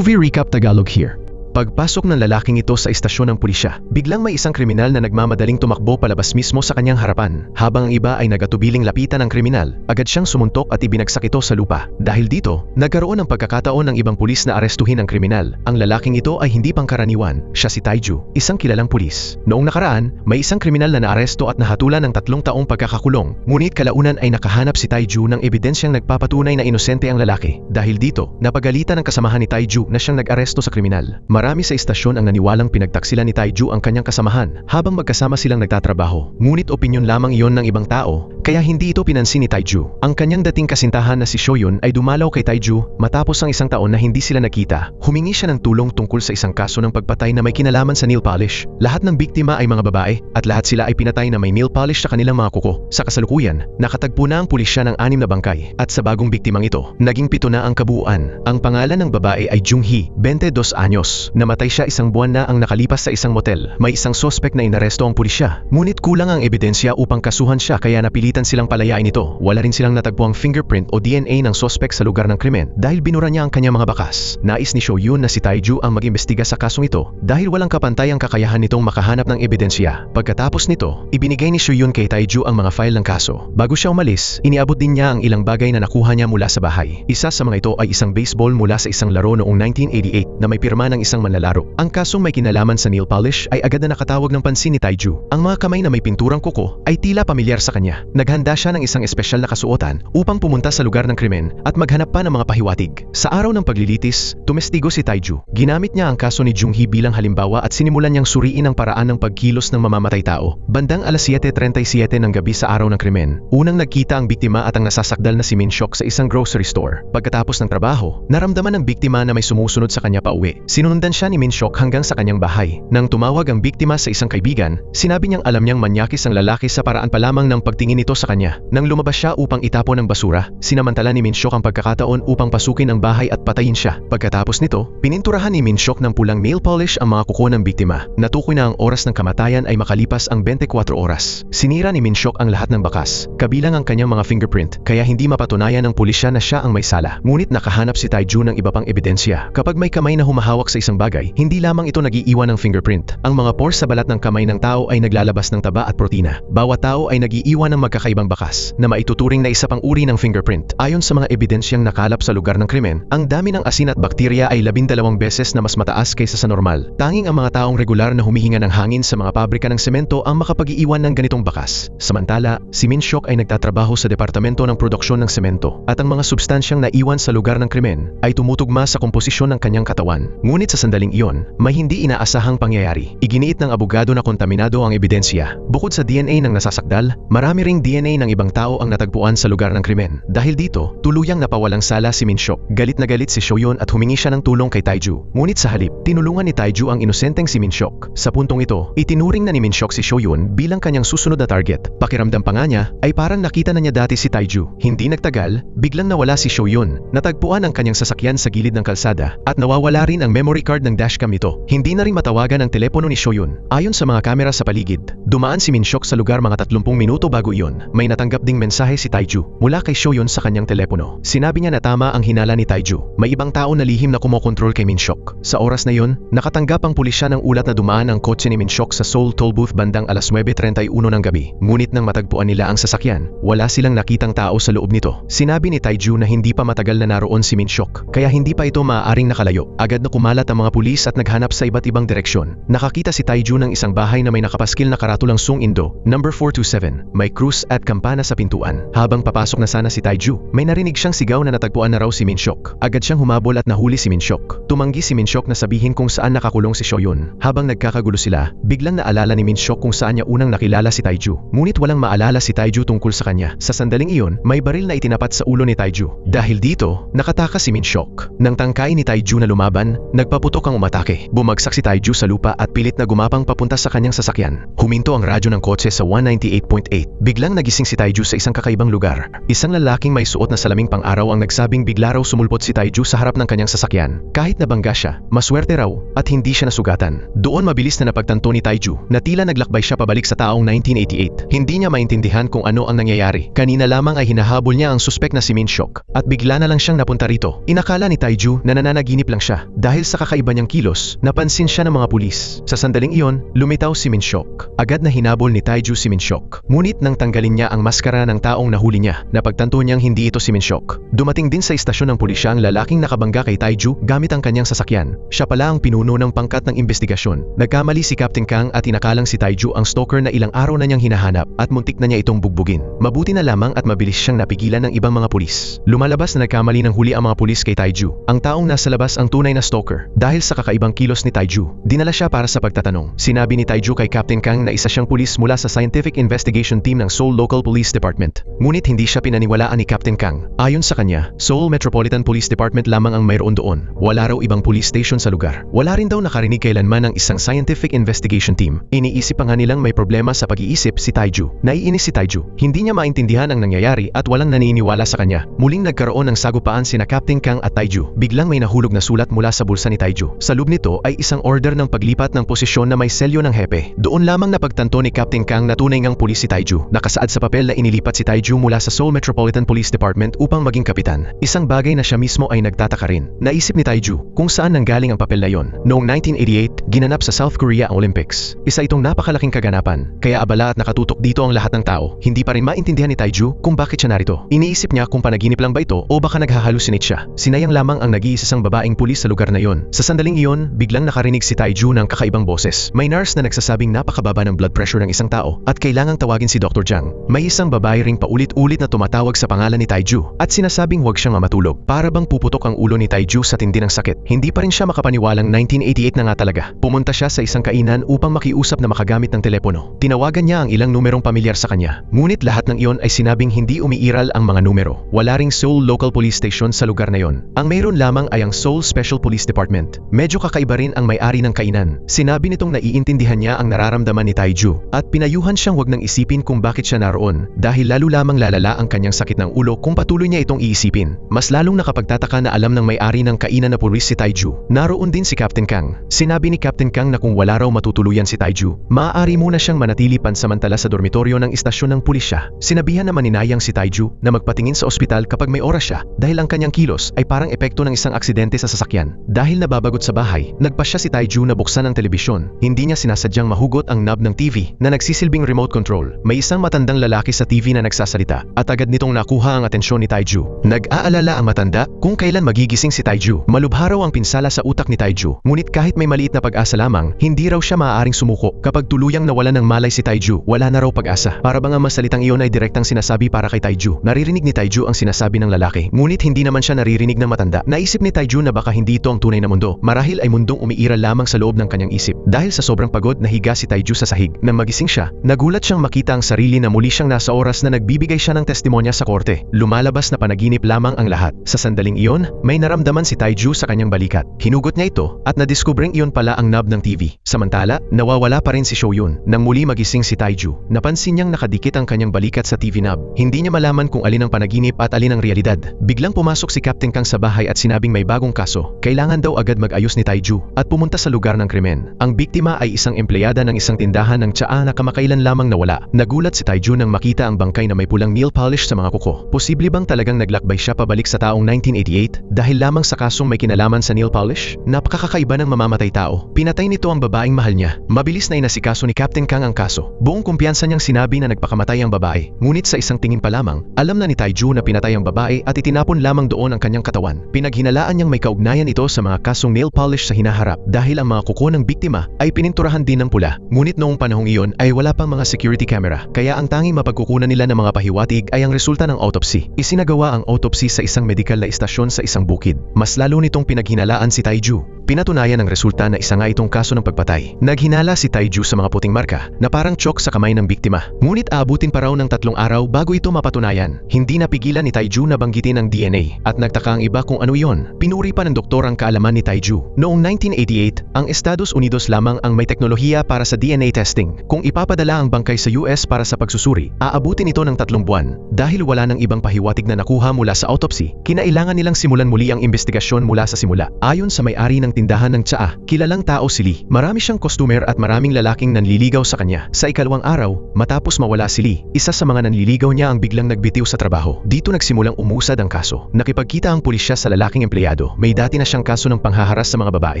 Movie Recap Tagalog here. Pagpasok ng lalaking ito sa istasyon ng pulisya, biglang may isang kriminal na nagmamadaling tumakbo palabas mismo sa kanyang harapan. Habang ang iba ay nagatubiling lapitan ng kriminal, agad siyang sumuntok at ibinagsak ito sa lupa. Dahil dito, nagkaroon ng pagkakataon ng ibang pulis na arestuhin ang kriminal. Ang lalaking ito ay hindi pangkaraniwan, siya si Taiju, isang kilalang pulis. Noong nakaraan, may isang kriminal na naaresto at nahatulan ng 3 taong pagkakakulong. Ngunit kalaunan ay nakahanap si Taiju ng ebidensyang nagpapatunay na inosente ang lalaki. Dahil dito, napagalitan ng kasamahan ni Taiju na siyang nag-aresto sa kriminal. Marami sa istasyon ang naniwalang pinagtaksilan ni Taiju ang kanyang kasamahan habang magkasama silang nagtatrabaho. Ngunit opinyon lamang iyon ng ibang tao, kaya hindi ito pinansin ni Taiju. Ang kanyang dating kasintahan na si Shoyun ay dumalaw kay Taiju matapos ang isang taon na hindi sila nakita. Humingi siya ng tulong tungkol sa isang kaso ng pagpatay na may kinalaman sa nail polish. Lahat ng biktima ay mga babae at lahat sila ay pinatay na may nail polish sa kanilang mga kuko. Sa kasalukuyan, nakatagpo na ang pulisya ng 6 na bangkay at sa bagong biktimang ito, naging 7 na ang kabuuan. Ang pangalan ng babae ay Junghee, 22 anyos. Namatay siya isang buwan na ang nakalipas sa isang motel. May isang sospek na inaresto ang pulisya. Ngunit kulang ang ebidensya upang kasuhan siya kaya napilitan silang palayain ito. Wala rin silang natagpuang fingerprint o DNA ng sospek sa lugar ng krimen dahil binura niya ang kanyang mga bakas. Nais ni Shoyun na si Taiju ang mag-imbestiga sa kasong ito dahil walang kapantay ang kakayahan nitong makahanap ng ebidensya. Pagkatapos nito, ibinigay ni Shoyun kay Taiju ang mga file ng kaso. Bago siya umalis, iniabot din niya ang ilang bagay na nakuha niya mula sa bahay. Isa sa mga ito ay isang baseball mula sa isang laro noong 1988 na may pirma ng isang manlalaro. Ang kasong may kinalaman sa nail polish ay agad na nakatawag ng pansin ni Taiju. Ang mga kamay na may pinturang kuko ay tila pamilyar sa kanya. Naghanda siya ng isang espesyal na kasuotan upang pumunta sa lugar ng krimen at maghanap pa ng mga pahiwatig. Sa araw ng paglilitis, tumestigo si Taiju. Ginamit niya ang kaso ni Junghee bilang halimbawa at sinimulan niyang suriin ang paraan ng pagkilos ng mamamatay tao. Bandang alas 7:37 ng gabi sa araw ng krimen, unang nagkita ang biktima at ang nasasakdal na si Min-shok sa isang grocery store. Pagkatapos ng trabaho, naramdaman ng biktima na may sumusunod sa kanya pauwi. Sinundan siya ni Min-shok hanggang sa kanyang bahay. Nang tumawag ang biktima sa isang kaibigan, sinabi niyang alam niyang manyakis ang lalaki sa paraan pa lamang ng pagtingin nito sa kanya. Nang lumabas siya upang itapon ang basura, sinamantala ni Min-shok ang pagkakataon upang pasukin ang bahay at patayin siya. Pagkatapos nito, pininturahan ni Min-shok ng pulang nail polish ang mga kuko ng biktima. Natukoy na ang oras ng kamatayan ay makalipas ang 24 oras. Sinira ni Min-shok ang lahat ng bakas, kabilang ang kanyang mga fingerprint, kaya hindi mapatunayan ng pulisya na siya ang may sala. Ngunit nakahanap si Taiju ng iba pang ebidensya. Kapag may kamay na humahawak sa isang bagay, hindi lamang ito nag-iiwan ng fingerprint. Ang mga pores sa balat ng kamay ng tao ay naglalabas ng taba at protina. Bawat tao ay nag-iiwan ng magkakaibang bakas na maituturing na isa pang uri ng fingerprint. Ayon sa mga ebidensyang nakalap sa lugar ng krimen, ang dami ng asin at bakterya ay 12 beses na mas mataas kaysa sa normal. Tanging ang mga taong regular na humihinga ng hangin sa mga pabrika ng semento ang makapag-iiwan ng ganitong bakas. Samantala, si Min-shok ay nagtatrabaho sa departamento ng produksyon ng semento at ang mga substansyang naiwan sa lugar ng krimen ay tumutugma sa komposisyon ng kanyang katawan. Ngunit sa sandaling iyon, may hindi inaasahang pangyayari. Iginiit ng abogado na kontaminado ang ebidensya. Bukod sa DNA ng nasasakdal, marami ring DNA ng ibang tao ang natagpuan sa lugar ng krimen. Dahil dito, tuluyang napawalang sala si Min-shok. Galit na galit si Shoyun at humingi siya ng tulong kay Taiju. Ngunit sa halip, tinulungan ni Taiju ang inosenteng si Min-shok. Sa puntong ito, itinuring na ni Min-shok si Shoyun bilang kanyang susunod na target. Pakiramdam pa nga niya ay parang nakita na niya dati si Taiju. Hindi nagtagal, biglang nawala si Shoyun. Natagpuan ang kanyang sasakyan sa gilid ng kalsada at nawawala rin ang memory card ng dashcam nito. Hindi na rin matawagan ang telepono ni Shoyun. Ayon sa mga kamera sa paligid, dumaan si Min-shok sa lugar mga 30 minuto bago iyon. May natanggap ding mensahe si Taiju mula kay Shoyun sa kanyang telepono. Sinabi niya na tama ang hinala ni Taiju. May ibang tao na lihim na kumokontrol kay Min-shok. Sa oras na iyon, nakatanggap ang pulisya ng ulat na dumaan ang kotse ni Min-shok sa Seoul Toll Booth bandang alas 9:31 ng gabi. Ngunit nang matagpuan nila ang sasakyan, wala silang nakitang tao sa loob nito. Sinabi ni Taiju na hindi pa matagal na naroon si Min-shok, kaya hindi pa ito maaaring nakalayo. Agad na kumalat ang mga pulis at naghanap sa iba't ibang direksyon. Nakakita si Taiju ng isang bahay na may nakapaskil na karatulang Sung Indo, number 427. May krus at kampana sa pintuan. Habang papasok na sana si Taiju, may narinig siyang sigaw na natagpuan na raw si Min-shok. Agad siyang humabol at nahuli si Min-shok. Tumanggi si Min-shok na sabihin kung saan nakakulong si Shoyun. Habang nagkakagulo sila, biglang naalala ni Min-shok kung saan niya unang nakilala si Taiju. Ngunit walang maalala si Taiju tungkol sa kanya. Sa sandaling iyon, may baril na itinapat sa ulo ni Taiju. Dahil dito, nakatakas si Min-shok. Nang tangkain ni Taiju na lumaban, nagpaputok Puputok ang umatake. Bumagsak si Taiju sa lupa at pilit na gumapang papunta sa kanyang sasakyan. Huminto ang radyo ng kotse sa 198.8. Biglang nagising si Taiju sa isang kakaibang lugar. Isang lalaking may suot na salaming pang-araw ang nagsabing bigla raw sumulpot si Taiju sa harap ng kanyang sasakyan. Kahit nabangga siya, maswerte raw at hindi siya nasugatan. Doon mabilis na napagtanto ni Taiju na tila naglakbay siya pabalik sa taong 1988. Hindi niya maintindihan kung ano ang nangyayari. Kanina lamang ay hinahabol niya ang suspek na si Min Shook at bigla na lang siyang napunta rito. Inakala ni Taiju na nananaginip lang siya. Dahil sa kakaiba niyang kilos, napansin siya ng mga pulis. Sa sandaling iyon, lumitaw si Min Shook. Agad na hinabol ni Taiju si Min Shook. Ngunit nang tanggalin niya ang maskara ng taong nahuli niya, napagtanto niyang hindi ito si Min Shook. Dumating din sa istasyon ng pulisya ang lalaking nakabangga kay Taiju gamit ang kanyang sasakyan. Siya pala ang pinuno ng pangkat ng investigasyon. Nagkamali si Captain Kang at inakalang si Taiju ang stalker na ilang araw na niyang hinahanap at muntik na niya itong bugbugin. Mabuti na lamang at mabilis siyang napigilan ng ibang mga pulis. Lumalabas na nagkamali ng huli ang mga pulis kay Taiju. Ang taong nasa labas ang tunay na stalker. Dahil sa kakaibang kilos ni Taiju, dinala siya para sa pagtatanong. Sinabi ni Taiju kay Captain Kang na isa siyang pulis mula sa Scientific Investigation Team ng Seoul Local Police Department. Ngunit hindi siya pinaniwalaan ni Captain Kang. Ayon sa kanya, Seoul Metropolitan Police Department lamang ang mayroon doon. Wala raw ibang police station sa lugar. Wala rin daw nakarinig kailanman ng isang Scientific Investigation Team. Iniisip pa nga nilang may problema sa pag-iisip si Taiju. Naiinis si Taiju. Hindi niya maintindihan ang nangyayari at walang naniniwala sa kanya. Muling nagkaroon ng sagupaan sina Captain Kang at Taiju. Biglang may nahulog na sulat mula sa bulsa ni Taiju. Sa loob nito ay isang order ng paglipat ng posisyon na may selyo ng hepe. Doon lamang napagtanto ni Captain Kang na tunay ngang pulis si Taiju. Nakasaad sa papel na inilipat si Taiju mula sa Seoul Metropolitan Police Department upang maging kapitan. Isang bagay na siya mismo ay nagtataka rin. Naisip ni Taiju kung saan nanggaling ang papel na yon. Noong 1988, ginanap sa South Korea ang Olympics. Isa itong napakalaking kaganapan. Kaya abala at nakatutok dito ang lahat ng tao. Hindi pa rin maintindihan ni Taiju kung bakit siya narito. Iniisip niya kung panaginip lang ba ito o baka naghahalusinate siya. Sinayang lamang ang nag-iisang babaeng pulis sa lugar na yon. Sa sandaling iyon, biglang nakarinig si Taiju ng kakaibang boses. May nurse na nagsasabing napakababa ng blood pressure ng isang tao at kailangang tawagin si Dr. Jang. May isang babae ring paulit-ulit na tumatawag sa pangalan ni Taiju at sinasabing huwag siyang matulog. Para bang puputok ang ulo ni Taiju sa tindi ng sakit. Hindi pa rin siya makapaniwalang 1988 na nga talaga. Pumunta siya sa isang kainan upang makiusap na makagamit ng telepono. Tinawagan niya ang ilang numerong pamilyar sa kanya. Ngunit lahat ng iyon ay sinabing hindi umiiral ang mga numero. Wala ring Seoul Local Police Station sa lugar na yon. Ang mayroon lamang ay ang Seoul Special Police Department. Medyo kakaiba rin ang may-ari ng kainan. Sinabi nitong naiintindihan niya ang nararamdaman ni Taiju at pinayuhan siyang wag nang isipin kung bakit siya naroon dahil lalo lamang lalala ang kanyang sakit ng ulo kung patuloy niya itong iisipin. Mas lalong nakapagtataka na alam ng may-ari ng kainan na pulis si Taiju. Naroon din si Captain Kang. Sinabi ni Captain Kang na kung wala raw matutuluyan si Taiju, maaari muna siyang manatili pansamantala sa dormitoryo ng istasyon ng pulisya. Sinabihan naman ninayang si Taiju na magpatingin sa ospital kapag may oras siya dahil ang kanyang kilos ay parang epekto ng isang aksidente sa sasakyan. Dahil nababagot sa bahay, nagpasya si Taiju na buksan ang telebisyon. Hindi niya sinasadyang mahugot ang knob ng TV na nagsisilbing remote control. May isang matandang lalaki sa TV na nagsasalita at agad nitong nakuha ang atensyon ni Taiju. Nag-aalala ang matanda kung kailan magigising si Taiju. Malubha raw ang pinsala sa utak ni Taiju. Ngunit kahit may maliit na pag-asa lamang, hindi raw siya maaaring sumuko. Kapag tuluyang nawalan ng malay si Taiju, wala na raw pag-asa. Para bang ang masalitang iyon ay direktang sinasabi para kay Taiju. Naririnig ni Taiju ang sinasabi ng lalaki. Ngunit hindi naman siya naririnig ng matanda. Naisip ni Taiju na baka hindi ito ang tunay na mundo. Marahil ay mundong umiiral lamang sa loob ng kanyang isip. Dahil sa sobrang pagod, nahiga si Taiju sa sahig. Nang magising siya, nagulat siyang makita ang sarili na muli siyang nasa oras na nagbibigay siya ng testimonya sa korte. Lumalabas na panaginip lamang ang lahat. Sa sandaling iyon, may naramdaman si Taiju sa kanyang balikat. Hinugot niya ito at nadiskubring iyon pala ang knob ng TV. Samantala, nawawala pa rin si Shoyun. Nang muli magising si Taiju, napansin niyang nakadikit ang kanyang balikat sa TV knob. Hindi niya malaman kung alin ang panaginip at alin ang realidad. Biglang pumasok si Captain Kang sa bahay at sinabing may bagong kaso. Kailangan daw agad mag-ayos ni Taiju at pumunta sa lugar ng krimen. Ang biktima ay isang empleyada ng isang tindahan ng tsaa na kamakailan lamang nawala. Nagulat si Taiju nang makita ang bangkay na may pulang nail polish sa mga kuko. Posible bang talagang naglakbay siya pabalik sa taong 1988 dahil lamang sa kasong may kinalaman sa nail polish? Napakakaiba ng mamamatay tao. Pinatay nito ang babaeng mahal niya. Mabilis na inasikaso ni Captain Kang ang kaso. Buong kumpiyansa niyang sinabi na nagpakamatay ang babae. Ngunit sa isang tingin pa lamang, alam na ni Taiju na pinatay ang babae at itinapon lamang doon ang kanyang katawan. Pinaghinalaan niyang may kaugnayan ito sa mga kasong nail polish sa hinaharap dahil ang mga kuko ng biktima ay pininturahan din ng pula. Ngunit noong panahong iyon ay wala pang mga security camera, kaya ang tanging mapagkukunan nila ng mga pahiwatig ay ang resulta ng autopsy. Isinagawa ang autopsy sa isang medikal na istasyon sa isang bukid. Mas lalo nitong pinaghinalaan si Taiju. pinatunayan ng resulta na isa nga itong kaso ng pagpatay. Naghinala si Taiju sa mga puting marka na parang chok sa kamay ng biktima. Ngunit aabutin pa raw ng 3 araw bago ito mapatunayan. Hindi napigilan ni Taiju na banggitin ang DNA at nagtaka ang iba kung ano yon. Pinuri pa ng doktor ang kaalaman ni Taiju. Noong 1988, ang Estados Unidos lamang ang may teknolohiya para sa DNA testing. Kung ipapadala ang bangkay sa US para sa pagsusuri, aabutin ito ng 3 buwan. Dahil wala nang ibang pahiwatig na nakuha mula sa autopsy, kinailangan nilang simulan muli ang investigasyon mula sa simula. Ayon sa may-ari ng tindahan ng tsaa, kilalang tao si Lee. Marami siyang customer at maraming lalaking nanliligaw sa kanya. Sa ikalawang araw, matapos mawala si Lee, isa sa mga nanliligaw niya ang biglang nagbitiw sa trabaho. Dito nagsimulang umusad ang kaso. Nakipagkita ang pulisya sa lalaking empleyado. May dati na siyang kaso ng panghaharas sa mga babae.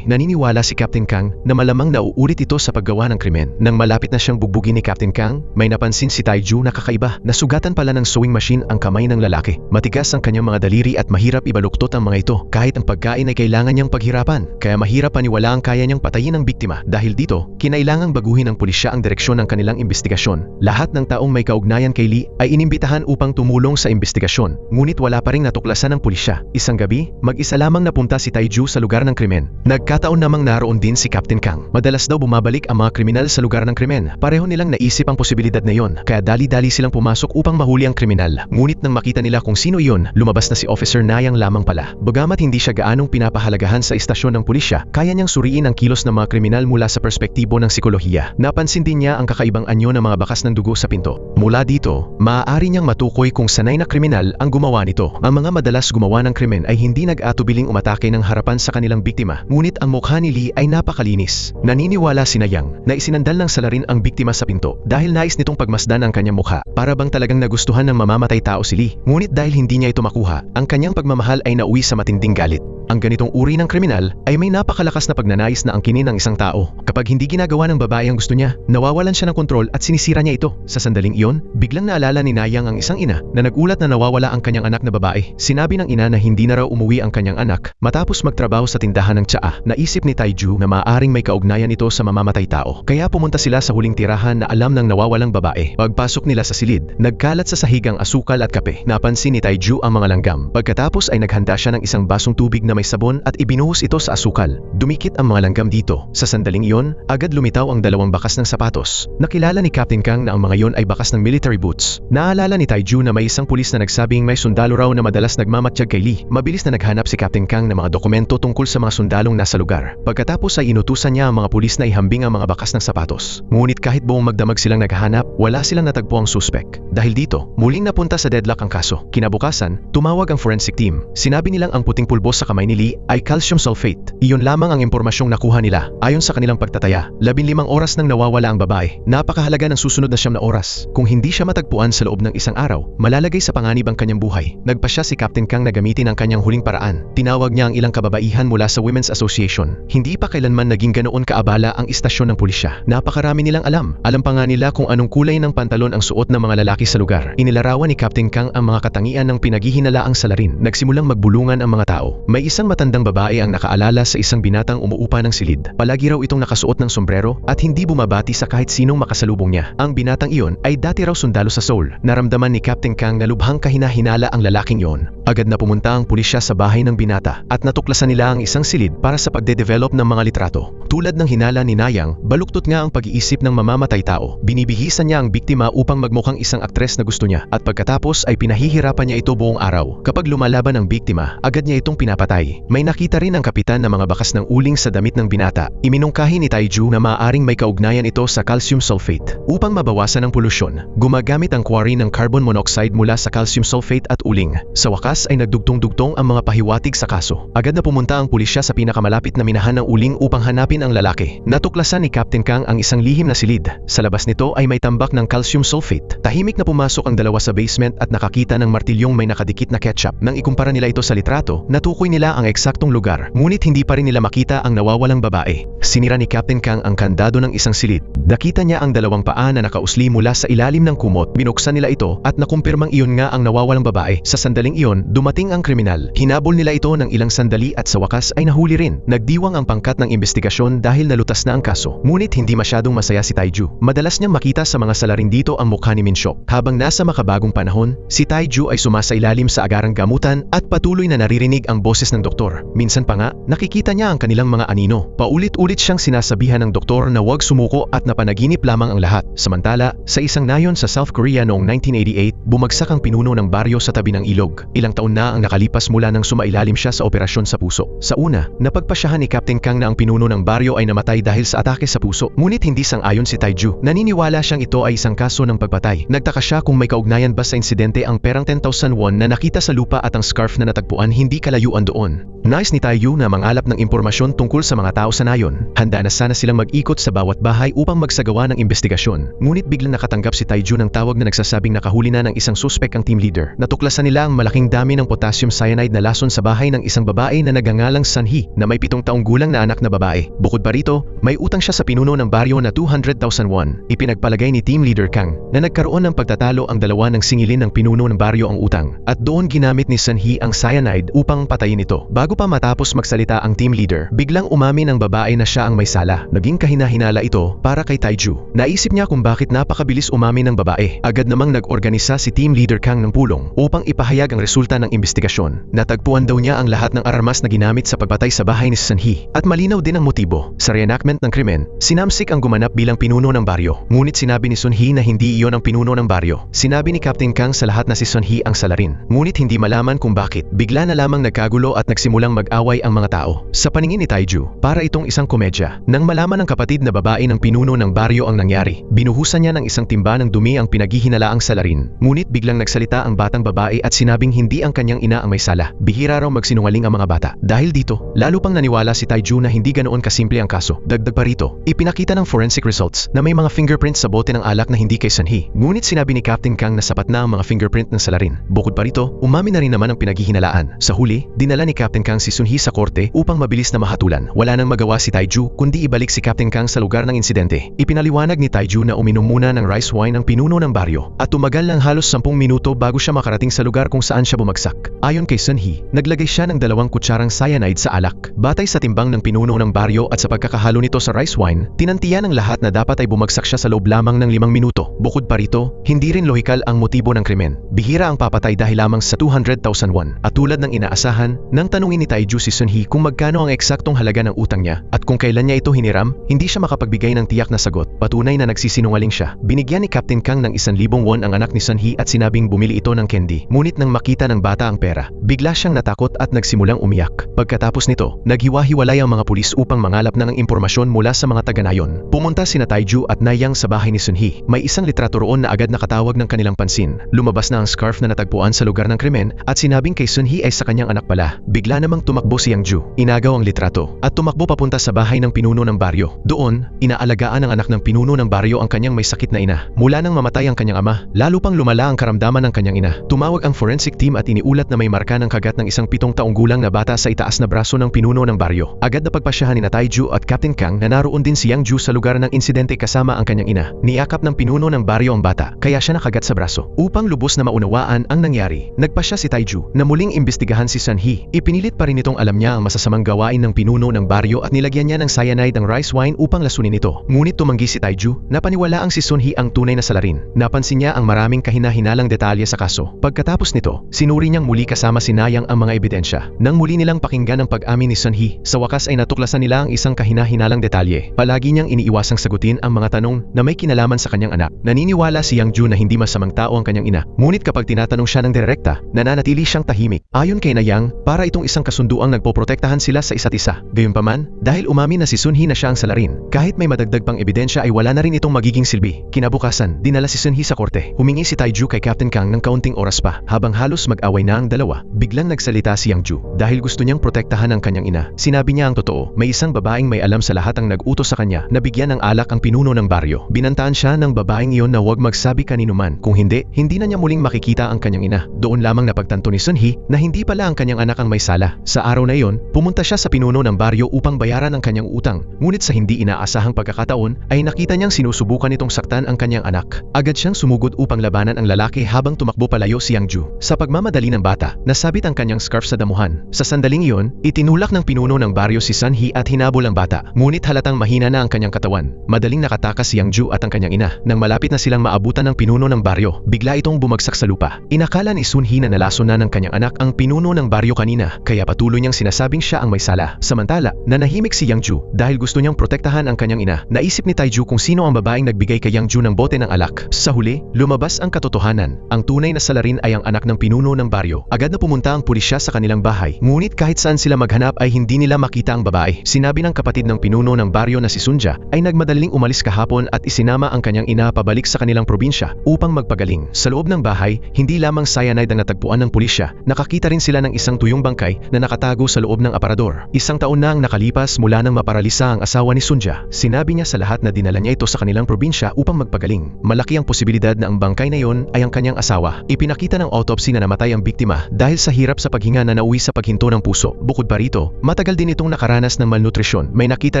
Naniniwala si Captain Kang na malamang nauulit ito sa paggawa ng krimen. Nang malapit na siyang bugbugin ni Captain Kang, may napansin si Taiju na kakaiba. Nasugatan pala ng sewing machine ang kamay ng lalaki. Matigas ang kanyang mga daliri at mahirap ibaluktot ang mga ito. Kahit ang pagkain ay kailangan niyang paghirapan, kaya mahirap paniwala ang kaya niyang patayin ang biktima. Dahil dito, kinailangang baguhin ng pulisya ang direksyon ng kanilang investigasyon. Lahat ng taong may kaugnayan kay Lee ay inimbitahan upang tumulong sa investigasyon. Ngunit wala pa ring natuklasan ng pulisya. Isang gabi, mag-isa lamang napunta si Taiju sa lugar ng krimen. Nagkataon namang naroon din si Captain Kang. Madalas daw bumabalik ang mga kriminal sa lugar ng krimen. Pareho nilang naisip ang posibilidad na yon, kaya dali-dali silang pumasok upang mahuli ang kriminal. Ngunit nang makita nila kung sino iyon, lumabas na si Officer Nayang lamang pala. Bagamat hindi siya gaanong pinapahalagahan sa istasyon ng pulisya, kaya niyang suriin ang kilos ng mga kriminal mula sa perspektibo ng psikolohiya. Napansin din niya ang kakaibang anyo ng mga bakas ng dugo sa pinto. Mula dito, maaari niyang matukoy kung sanay na kriminal ang gumawa nito. Ang mga madalas gumawa ng krimen ay hindi nag-atubiling umatake ng harapan sa kanilang biktima. Ngunit ang mukha ni Lee ay napakalinis. Naniniwala si Nayang na isinandal ng salarin ang biktima sa pinto dahil nais nitong pagmasdan ang kanyang mukha. Para bang talagang nagustuhan ng mamamatay tao si Lee. Ngunit dahil hindi niya ito makuha, ang kanyang pagmamahal ay nauwi sa matinding galit. Ang ganitong uri ng kriminal ay may napakalakas na pagnanais na angkinin ng isang tao. Kapag hindi ginagawa ng babae ang gusto niya, nawawalan siya ng kontrol at sinisira niya ito. Sa sandaling iyon, biglang naalala ni Nayang ang isang ina na nagulat na nawawala ang kanyang anak na babae. Sinabi ng ina na hindi na raw umuwi ang kanyang anak matapos magtrabaho sa tindahan ng tsaa. Naisip ni Taiju na maaaring may kaugnayan ito sa mamamatay tao. Kaya pumunta sila sa huling tirahan na alam ng nawawalang babae. Pagpasok nila sa silid, nagkalat sa sahig ang asukal at kape. Napansin ni Taiju ang mga langgam. Pagkatapos ay naghanda siya ng isang basong tubig na may sabon at ibinuhos ito sa asukal. Dumikit ang mga langgam dito. Sa sandaling iyon, agad lumitaw ang 2 bakas ng sapatos. Nakilala ni Captain Kang na ang mga iyon ay bakas ng military boots. Naalala ni Taiju na may isang pulis na nagsabing may sundalo raw na madalas nagmamatsyag kay Lee. Mabilis na naghanap si Captain Kang ng mga dokumento tungkol sa mga sundalong nasa lugar. Pagkatapos ay inutusan niya ang mga pulis na ihambing ang mga bakas ng sapatos. Ngunit kahit buong magdamag silang naghahanap, wala silang natagpo ang suspek. Dahil dito, muling napunta sa deadlock ang kaso. Kinabukasan, tumawag ang forensic team. Sinabi nilang ang puting pulbos sa kamay ni Lee ay calcium sulfate. Iyon lamang ang impormasyong nakuha nila. Ayon sa kanilang pagtataya, 15 oras nang nawawala ang babae. Napakahalaga ng susunod na 9 oras. Kung hindi siya matagpuan sa loob ng isang araw, malalagay sa panganib ang kanyang buhay. Nagpasya si Captain Kang na gamitin ang kanyang huling paraan. Tinawag niya ang ilang kababaihan mula sa Women's Association. Hindi pa kailanman naging ganoon kaabala ang istasyon ng pulisya. Napakarami nilang alam. Alam pa nga nila kung anong kulay ng pantalon ang suot ng mga lalaki sa lugar. Inilarawan ni Captain Kang ang mga katangian ng pinaghihinalaang salarin. Nagsimulang magbulungan ang mga tao. May isang matandang babae ang nakaalala sa isang binatang umuupa ng silid. Palagi raw itong nakasuot ng sombrero at hindi bumabati sa kahit sinong makasalubong niya. Ang binatang iyon ay dati raw sundalo sa Seoul. Naramdaman ni Captain Kang na lubhang kahinahinala ang lalaking iyon. Agad na pumunta ang pulisya sa bahay ng binata at natuklasan nila ang isang silid para sa pagde-develop ng mga litrato. Tulad ng hinala ni Nayang, baluktot nga ang pag-iisip ng mamamatay tao. Binibihisan niya ang biktima upang magmukhang isang aktres na gusto niya at pagkatapos ay pinahihirapan niya ito buong araw. Kapag lumalaban ang biktima, agad niya itong pinapatay. May nakita rin ang kapitan na mga bakas ng uling sa damit ng binata. Iminungkahi ni Taiju na maaaring may kaugnayan ito sa calcium sulfate. Upang mabawasan ang polusyon, gumagamit ang quarry ng carbon monoxide mula sa calcium sulfate at uling. Sa wakas ay nagdugtong-dugtong ang mga pahiwatig sa kaso. Agad na pumunta ang pulisya sa pinakamalapit na minahan ng uling upang hanapin ang lalaki. Natuklasan ni Captain Kang ang isang lihim na silid. Sa labas nito ay may tambak ng calcium sulfate. Tahimik na pumasok ang dalawa sa basement at nakakita ng martilyong may nakadikit na ketchup. Nang ikumpara nila ito sa litrato, natukoy nila ang eksaktong lugar. Ngunit hindi pa rin nila makita ang nawawalang babae. Sinira ni Captain Kang ang kandado ng isang silid. Nakita niya ang 2 paa na nakausli mula sa ilalim ng kumot. Binuksan nila ito at nakumpirmang iyon nga ang nawawalang babae. Sa sandaling iyon, dumating ang kriminal. Hinabol nila ito ng ilang sandali at sa wakas ay nahuli rin. Nagdiwang ang pangkat ng investigasyon dahil nalutas na ang kaso. Ngunit hindi masyadong masaya si Taiju. Madalas niyang makita sa mga salarin dito ang mukha ni Minshok. Habang nasa makabagong panahon, si Taiju ay sumasailalim sa agarang gamutan at patuloy na naririnig ang boses ng doktor. Minsan pa nga, nakikita Nakikita niya ang kanilang mga anino. Paulit-ulit siyang sinasabihan ng doktor na huwag sumuko at napanaginip lamang ang lahat. Samantala, sa isang nayon sa South Korea noong 1988, bumagsak ang pinuno ng baryo sa tabi ng ilog. Ilang taon na ang nakalipas mula nang sumailalim siya sa operasyon sa puso. Sa una, napagpasyahan ni Captain Kang na ang pinuno ng baryo ay namatay dahil sa atake sa puso. Ngunit hindi sang-ayon si Taiju. Naniniwala siyang ito ay isang kaso ng pagpatay. Nagtaka siya kung may kaugnayan ba sa insidente ang perang 10,000 won na nakita sa lupa at ang scarf na natagpuan hindi kalayuan doon. Nais ni Taiju na mangalap ng impormasyon tungkol sa mga tao sa nayon. Handa na sana silang mag-ikot sa bawat bahay upang magsagawa ng investigasyon. Ngunit biglang nakatanggap si Taiju ng tawag na nagsasabing nakahuli na ng isang suspek ang team leader. Natuklasan nila ang malaking dami ng potassium cyanide na lason sa bahay ng isang babae na nagangalang Sunhee na may 7 taong gulang na anak na babae. Bukod pa rito, may utang siya sa pinuno ng baryo na 200,000 won. Ipinagpalagay ni team leader Kang na nagkaroon ng pagtatalo ang dalawa ng singilin ng pinuno ng baryo ang utang at doon ginamit ni Sunhee ang cyanide upang patayin ito. Bago pa matapos magsalita ang team leader, biglang umamin ang babae na siya ang may sala. Naging kahina-hinala ito para kay Taiju. Naisip niya kung bakit napakabilis umamin ng babae. Agad namang nag-organisa si team leader Kang ng pulong upang ipahayag ang resulta ng investigasyon. Natagpuan daw niya ang lahat ng armas na ginamit sa pagpatay sa bahay ni Sunhee at malinaw din ang motibo. Sa reenactment ng krimen, si Namsik ang gumanap bilang pinuno ng baryo. Ngunit sinabi ni Sunhee na hindi iyon ang pinuno ng baryo. Sinabi ni Captain Kang sa lahat na si Sunhee ang salarin. Ngunit hindi malaman kung bakit. Bigla na lamang nagkagulo at nagsimulang mag-away ang mga tao. Sa paningin ni Taiju, para itong isang komedya. Nang malaman ng kapatid na babae ng pinuno ng baryo ang nangyari, binuhusan niya ng isang timba ng dumi ang pinaghihinalaang salarin. Ngunit biglang nagsalita ang batang babae at sinabing hindi ang kanyang ina ang may sala. Bihira raw magsinungaling ang mga bata. Dahil dito, lalo pang naniwala si Taiju na hindi ganoon kasimple ang kaso. Dagdag pa rito, ipinakita ng forensic results na may mga fingerprints sa bote ng alak na hindi kay Sunhee. Ngunit sinabi ni Captain Kang na sapat na ang mga fingerprint ng salarin. Bukod pa rito, umamin na rin naman ang pinaghihinalaan. Sa huli, dinala ni Captain Kang si Sunhee sa korte upang mabilis na mahatulan. Wala nang magawa si Taiju kundi ibalik si Captain Kang sa lugar ng insidente. Ipinaliwanag ni Taiju na uminom muna ng rice wine ang pinuno ng baryo at tumagal ng halos 10 minuto bago siya makarating sa lugar kung saan siya bumagsak. Ayon kay Sunhee, naglagay siya ng 2 kutsarang cyanide sa alak. Batay sa timbang ng pinuno ng baryo at sa pagkakahalo nito sa rice wine, tinantiyan ng lahat na dapat ay bumagsak siya sa loob lamang ng 5 minuto. Bukod pa rito, hindi rin lohikal ang motibo ng krimen. Bihira ang papatay dahil lamang sa 200,000 won. At tulad ng inaasahan, nang tanungin ni Taiju si Sunhee kung magkano ang eksaktong halaga ng utang niya at kung kailan niya ito hiniram, hindi siya makapagbigay ng tiyak na sagot. Patunay na nagsisinungaling siya. Binigyan ni Captain Kang ng 1,000 won ang anak ni Sunhee at sinabing bumili ito ng candy. Ngunit nang makita ng bata ang pera, bigla siyang natakot at nagsimulang umiyak. Pagkatapos nito, naghiwa-hiwalay ang mga pulis upang mangalap ng impormasyon mula sa mga taga-nayon. Pumunta sina Taiju at Nayang sa bahay ni Sunhee. May isang litrato roon na agad nakatawag ng kanilang pansin. Lumabas na ang scarf na natagpuan sa lugar ng krimen at sinabing kay Sunhee ay sa kanyang anak pala. Bigla namang tumakbo si Yang Ju. Inagaw ang litrato at tumakbo papunta sa bahay ng pinuno ng baryo. Doon, inaalagaan ng anak ng pinuno ng baryo ang kanyang may sakit na ina. Mula nang mamatay ang kanyang ama, lalo pang lumala ang karamdaman ng kanyang ina. Tumawag ang forensic team at iniulat na may marka ng kagat ng isang 7 taong gulang na bata sa itaas na braso ng pinuno ng baryo. Agad na pagpasyahan ni Taiju at Captain Kang na naroon din si Yang Ju sa lugar ng insidente kasama ang kanyang ina. Niyakap ng pinuno ng baryo ang bata, kaya siya nakagat sa braso. Upang lubos na maunawaan ang nangyari, nagpasya si Taiju na muling imbestigahan si Sunhee. Ipinilit pa rin itong alam niya ang masasamang gawain ng pinuno ng baryo at nilagyan niya ng cyanide ang rice wine upang lasunin ito. Ngunit tumanggi si Taiju na paniwalaang si Sunhee ang tunay na salarin. Napansin niya ang maraming kahina-hinalang detalye sa kaso. Pagkatapos nito, sinuri niyang muli kasama si Nayang ang mga ebidensya. Nang muli nilang pakinggan ang pag-amin ni Sunhee, sa wakas ay natuklasan nila ang isang kahina-hinalang detalye. Palagi niyang iniiwasang sagutin ang mga tanong na may kinalaman sa kanyang anak. Naniniwala si Yang Ju na hindi masamang tao ang kanyang ina. Ngunit kapag tinatanong siya ng direkta, nananatili siyang tahimik. Ayon kay Nayang, para itong isang kasunduang nagpoprotektahan sila sa isa't isa. Gayunpaman, dahil umamin na si Sunhee na siya ang salarin, kahit may madagdag pang ebidensya ay wala na rin itong magiging silbi. Kinabukasan, dinala si Sunhee sa korte. Humingi si Taiju kay Captain Kang ng kaunting oras pa. Habang halos mag-away na ang dalawa, biglang nagsalita si Yang Ju. Dahil gusto niyang protektahan ang kanyang ina, sinabi niya ang totoo. May isang babaeng may alam sa lahat ang nag-utos sa kanya na bigyan ng alak ang pinuno ng baryo. Binantaan siya ng babaeng iyon na huwag magsabi kanino man. Kung hindi na niya muling makikita ang kanyang ina. Doon lamang napagtanto ni Sunhee na hindi pala ang kanyang anak ang may sala. Sa araw na iyon, pumunta siya sa pinuno ng baryo upang bayaran ang kanyang utang. Ngunit sa hindi inaasahang pagkakataon, ay nakita niyang sinusubukan nitong saktan ang kanyang anak. Agad siyang sumugod upang labanan ang lalaki habang tumakbo palayo si Yang Ju. Sa pagmamadali ng bata, nasabit ang kanyang scarf sa damuhan. Sa sandaling iyon, itinulak ng pinuno ng baryo si Sunhee at hinabol ang bata. Ngunit halatang mahina na ang kanyang katawan. Madaling nakatakas si Yang Ju at ang kanyang ina. Nang malapit na silang maabutan ng pinuno ng baryo, bigla itong bumagsak sa lupa. Inakala ni Sunhee na nalason na ng kanyang anak ang pinuno ng baryo kanina, kaya patuloy niyang sinasabing siya ang may sala. Samantala, nanahimik si Yang Ju dahil gusto niyang protektahan ang kanyang ina. Naisip ni Taiju kung sino ang babaeng nagbigay kay Yang Ju ng bote ng alak. Sa huli, lumabas ang katotohanan. Ang tunay na salarin ay ang anak ng pinuno ng baryo. Agad na pumunta ang pulisya sa kanilang bahay. Ngunit kahit saan sila maghanap ay hindi nila makita ang babae. Sinabi ng kapatid ng pinuno ng baryo na si Sunja ay nagmadaling umalis kahapon at isinama ang kanyang ina pabalik sa kanilang probinsya upang magpagaling. Sa loob ng bahay, hindi lamang cyanide ang natagpuan ng pulisya. Nakakita rin sila ng isang tuyong bangkay na nakatago sa loob ng aparador. Isang taon na ang nakalipas mula nang maparalisa ang asawa ni Sunja. Sinabi niya sa lahat na dinala niya ito sa kanilang probinsya upang magpagaling. Malaki ang posibilidad na ang bangkay na yon ay ang kanyang asawa. Ipinakita ng autopsy na namatay ang biktima dahil sa hirap sa paghinga na nauwi sa paghinto ng puso. Bukod pa rito, matagal din itong nakaranas ng malnutrisyon. May nakita